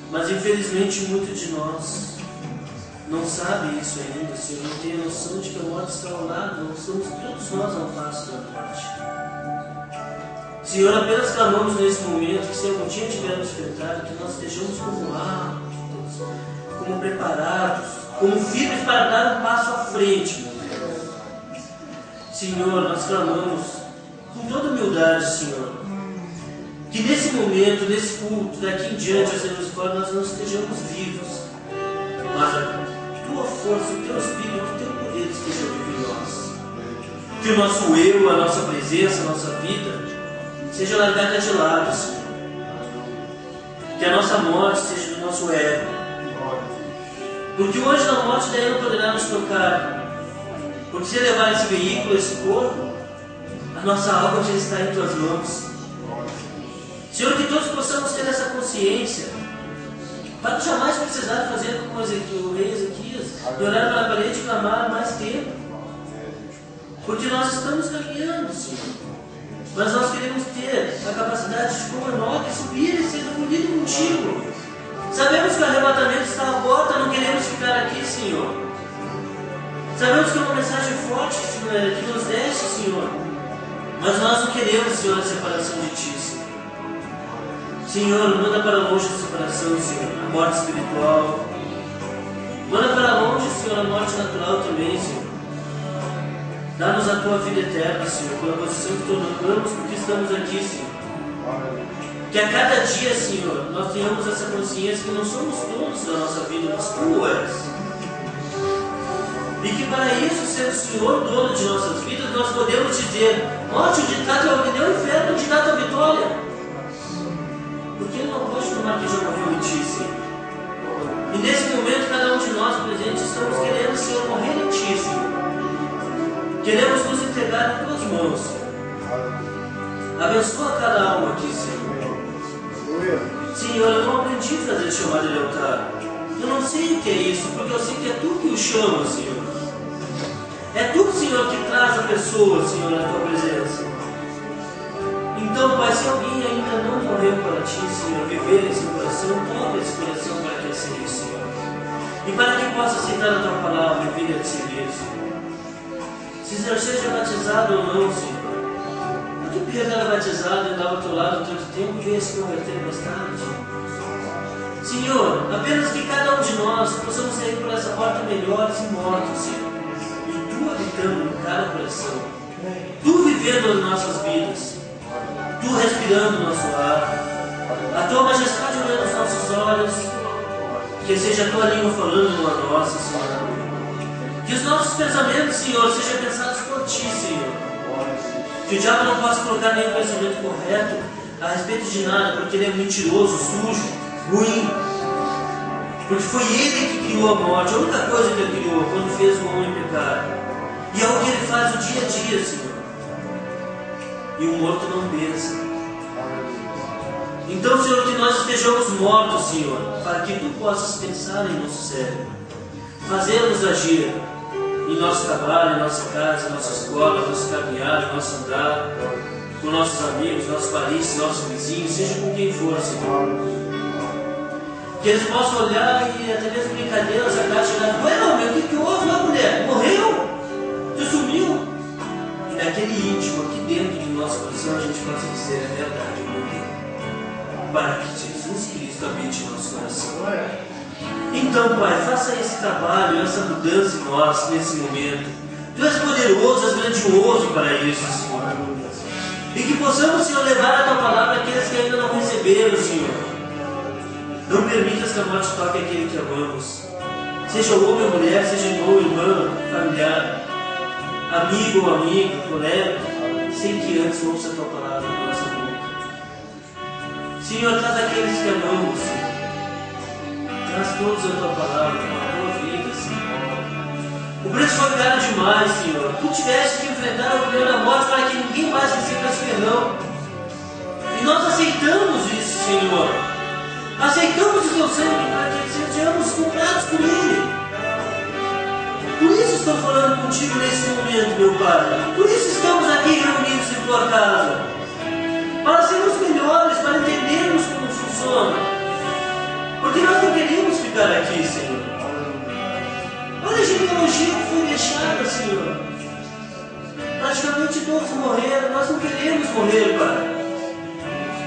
Mas infelizmente muitos de nós não sabem isso ainda, Senhor, não tem a noção de que a morte está ao lado, não somos todos nós ao passo da morte. Senhor, apenas clamamos nesse momento que se algum dia tivermos tentado, que nós estejamos como aptos, como preparados, como firmes para dar um passo à frente, meu Deus. Senhor, nós clamamos com toda humildade, Senhor, que nesse momento, nesse culto, daqui em diante, fora, nós não estejamos vivos, mas a Tua força, o Teu Espírito, o Teu poder esteja vivo em nós. Que o nosso eu, a nossa presença, a nossa vida, seja largada de lado, Senhor. Que a nossa morte seja do nosso ego. Porque o anjo da morte daí não poderá nos tocar. Porque se levar esse veículo, esse corpo, a nossa alma já está em Tuas mãos. Senhor, que todos possamos ter essa consciência, para jamais precisar fazer como o rei Ezequias, e olhar para a parede e clamar mais tempo. Porque nós estamos caminhando, Senhor. Mas nós queremos ter a capacidade de, como Enoque, subir e ser unido contigo. Sabemos que o arrebatamento está à porta, não queremos ficar aqui, Senhor. Sabemos que é uma mensagem forte, Senhor, que nos deste, Senhor. Mas nós não queremos, Senhor, a separação de Ti, Senhor. Senhor, manda para longe a separação, Senhor, a morte espiritual. Manda para longe, Senhor, a morte natural também, Senhor. Dá-nos a Tua vida eterna, Senhor, pela posição que tomamos, porque estamos aqui, Senhor. Que a cada dia, Senhor, nós tenhamos essa consciência que não somos todos da nossa vida, mas Tu és. E que para isso, sendo o Senhor dono de nossas vidas, nós podemos dizer: morte, o ditado é o inferno, o ditado é a vitória. Porque Ele não pode tomar que já morreu em ti, Senhor. E nesse momento, cada um de nós presentes estamos querendo, Senhor, morrer em ti, Senhor. Queremos nos entregar em tuas mãos, Senhor. Abençoa cada alma aqui, Senhor. Senhor, eu não aprendi a fazer chamada de altar. Eu não sei o que é isso, porque eu sei que é Tu que o chama, Senhor. É Tu, Senhor, que traz a pessoa, Senhor, na Tua presença. Então, Pai, se alguém ainda não morreu para Ti, Senhor, viver esse coração, toca esse coração para que aceite, Senhor. E para que possa aceitar a Tua palavra e vir a Te servir, Senhor. Se já seja batizado ou não, Senhor. Porque Pedro era batizado e andava ao teu lado todo tempo e veio se converter mais tarde. Senhor, apenas que cada um de nós possamos sair por essa porta melhores e mortos, Senhor. E Tu habitando em cada coração. Tu vivendo as nossas vidas. Tu respirando o nosso ar. A Tua majestade olhando os nossos olhos. Que seja a Tua língua falando a nossa, Senhor. Que os nossos pensamentos, Senhor, sejam pensados por Ti, Senhor. Que o diabo não possa colocar nenhum pensamento correto a respeito de nada, porque ele é mentiroso, sujo, ruim. Porque foi ele que criou a morte, a única coisa que ele criou quando fez o homem pecar. E é o que ele faz o dia a dia, Senhor. E o morto não pensa. Então, Senhor, que nós estejamos mortos, Senhor, para que Tu possas pensar em nosso cérebro, fazermos agir em nosso trabalho, em nossa casa, em nossa escola, em nosso caminhar, em nosso andar, com nossos amigos, nossos parentes, nossos vizinhos, seja com quem for, Senhor. Que eles possam olhar e até mesmo brincadeiras, a chegar: ué, meu, o que houve lá, mulher? Morreu? Tu sumiu? E naquele íntimo, aqui dentro do nosso coração, a gente possa dizer a verdade, morreu. Para que Jesus Cristo habite em nosso coração. Então, Pai, faça esse trabalho, essa mudança em nós nesse momento. Tu és poderoso, és grandioso para isso, Senhor. E que possamos, Senhor, levar a Tua palavra àqueles que ainda não receberam, Senhor. Não permitas que a morte toque aquele que amamos. Seja homem ou mulher, seja irmão ou irmã, familiar, amigo ou amigo, colega, sem que antes ouça a Tua palavra na nossa boca. Senhor, traz aqueles que amamos, Senhor. Traz todos a Tua palavra, a Tua vida, Senhor. O preço foi caro demais, Senhor. Tu tiveste que enfrentar o perdão da morte para que ninguém mais receba esse perdão. E nós aceitamos isso, Senhor. Aceitamos o Teu sangue para que sejamos comprados por Ele. Por isso estou falando contigo nesse momento, meu Pai. Por isso estamos aqui reunidos em Tua casa. Para sermos melhores, para entendermos como funciona. Porque nós não queremos ficar aqui, Senhor. Olha a genealogia que foi deixada, Senhor. Praticamente todos morreram. Nós não queremos morrer, Pai.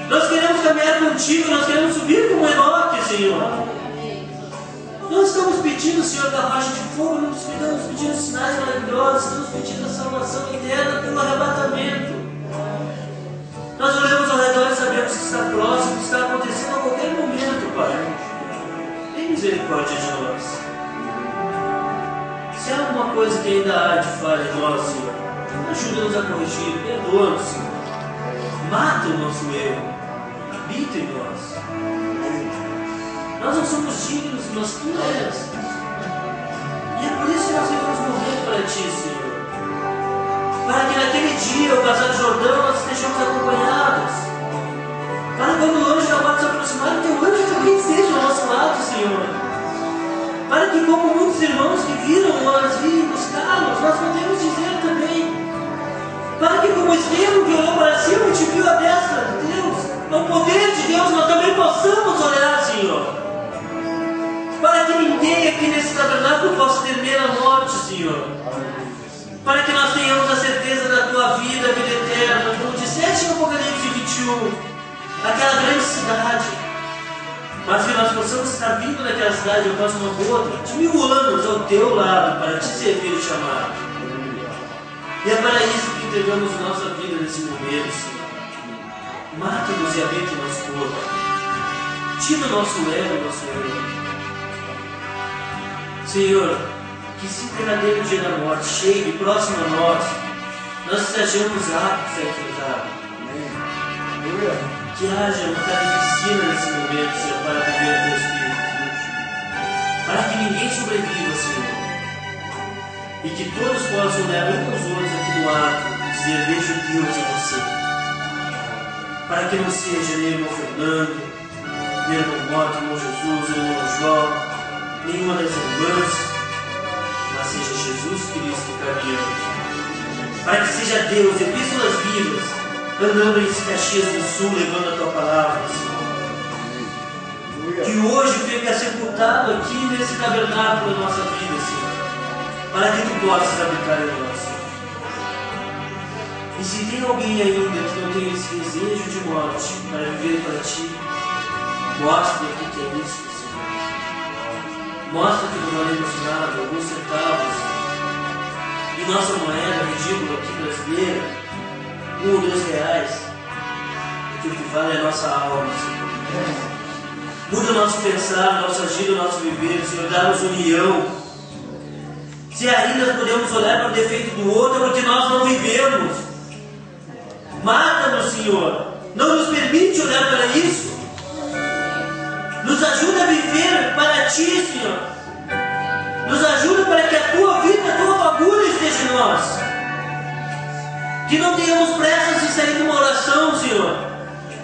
Nós queremos caminhar contigo. Nós queremos subir como Enoque, Senhor. Nós estamos pedindo, Senhor, da rocha de fogo. Nós estamos pedindo sinais maravilhosos. Estamos pedindo a salvação eterna pelo arrebatamento. Nós olhamos ao redor e sabemos que está próximo, que está acontecendo a qualquer momento, Pai. Tem misericórdia de nós. Se há alguma coisa que ainda há de falha em nós, Senhor, ajuda-nos a corrigir, perdoa-nos, Senhor. Mata o nosso erro, habita em nós. Nós não somos dignos, mas Tu és. E é por isso que nós queremos morrer para Ti, Senhor. Para que naquele dia, o casal de Jordão, nós estejamos acompanhados. Para quando o anjo da morte se aproximar, que o anjo também esteja ao nosso lado, Senhor. Para que, como muitos irmãos que viram nós virem buscá-los, nós podemos dizer também. Para que, como Estevão que olhou para cima e te viu a destra de Deus, ao poder de Deus, nós também possamos olhar, Senhor. Para que ninguém aqui nesse tabernáculo possa temer a morte, Senhor. Para que nós tenhamos a certeza da Tua vida, a vida eterna, como disseste no Apocalipse 21, aquela grande cidade. Mas que nós possamos estar vindo naquela cidade após uma outra, de 1000 anos ao Teu lado, para Te servir e Te amar. E é para isso que entregamos nossa vida nesse momento, Senhor. Mata-nos e habita em nosso corpo. Tira o nosso ego, nosso eu. Senhor, que se o verdadeiro dia da morte chegue próximo a nós estejamos aptos a enfrentá-lo. Que haja uma carnificina nesse momento, Senhor, para viver o teu Espírito. Para que ninguém sobreviva, Senhor. E que todos possam olhar uns aos outros aqui no ato e dizer: vejo Deus em você. Para que não seja nem o irmão Fernando, nem o irmão Mota, o irmão Jesus, o irmão João, nenhuma das irmãs, mas seja Jesus Cristo caminhando. Para que seja Deus, epístolas vivas, andando em Caxias do Sul, levando a tua palavra, Senhor. Que hoje fica sepultado aqui nesse tabernáculo da nossa vida, Senhor, para que tu possas habitar em nós, Senhor. E se tem alguém ainda que não tem esse desejo de morte para viver para ti, mostra que é isso, Senhor. Mostra que não valemos nada, alguns centavos, e nossa moeda ridícula aqui brasileira, R$1 ou R$2, porque o que vale é a nossa alma, Senhor. Muda o nosso pensar, o nosso agir, o nosso viver, Senhor, dá-nos união. Se ainda podemos olhar para o defeito do outro, é porque nós não vivemos. Mata-nos, Senhor. Não nos permite olhar para isso. Nos ajuda a viver para Ti, Senhor. Nos ajuda para que a Tua vida, a Tua fagulha esteja em nós. Que não tenhamos pressa de sair de uma oração, Senhor.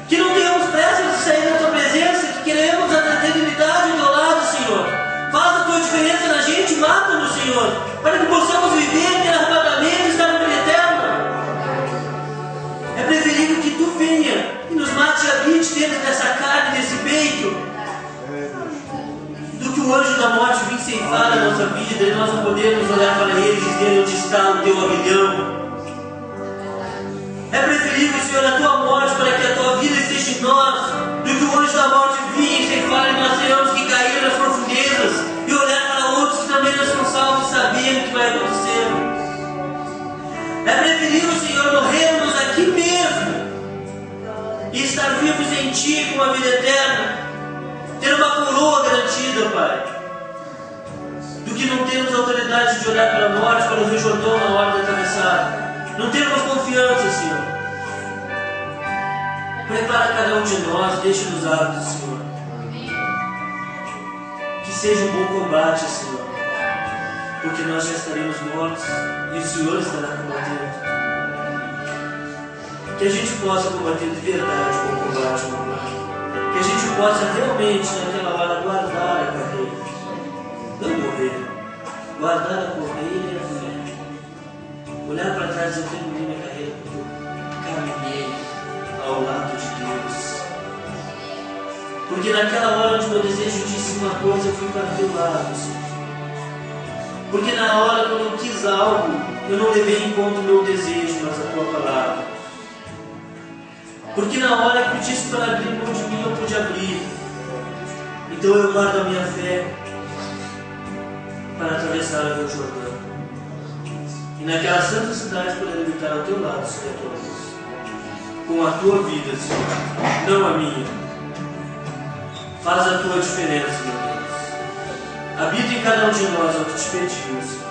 Que não tenhamos pressa de sair da Tua presença. Que queremos a eternidade ao Teu lado, Senhor. Faz a Tua diferença na gente. Mata-nos, Senhor. Para que possamos viver, ter arrebatamento e estar na vida eterna. É preferível que Tu venha e nos mate e habite dentro dessa carne, desse peito, do que o anjo da morte vir ceifar a nossa vida e nós não podemos olhar para ele e dizer: onde está o Teu aguilhão? É preferível, Senhor, a Tua morte para que a Tua vida esteja em nós, do que o anjo da morte vir ceifar e nós tenhamos que cair nas profundezas e olhar para outros que também não são salvos e saber o que vai acontecer. É preferível, Senhor, morrermos aqui mesmo e estar vivos em Ti com a vida eterna, ter uma coroa garantida, Pai, do que não termos autoridade de olhar para a morte, para o Rio Jordão na hora de atravessar. Não termos confiança, Senhor. Prepara cada um de nós, deixa-nos aptos, Senhor. Que seja um bom combate, Senhor, porque nós já estaremos mortos e o Senhor estará combatendo. Que a gente possa combater de verdade o bom combate, meu Pai. Que a gente possa realmente, naquela hora, guardar a carreira. Não morrer. Guardar a correia e a fé. Olhar para trás e terminar minha carreira porque eu caminhei ao lado de Deus. Porque naquela hora onde meu desejo disse uma coisa, eu fui para o Teu lado, Senhor. Porque na hora quando eu quis algo, eu não levei em conta o meu desejo, mas a Tua palavra. Porque na hora que eu disse para abrir mão de mim, eu pude abrir. Então eu guardo a minha fé para atravessar o Rio Jordão. E naquela santa cidade poder habitar ao Teu lado, Senhor, com a Tua vida, Senhor, não a minha. Faz a Tua diferença, meu Deus. Habita em cada um de nós, é o que te pedimos, Senhor.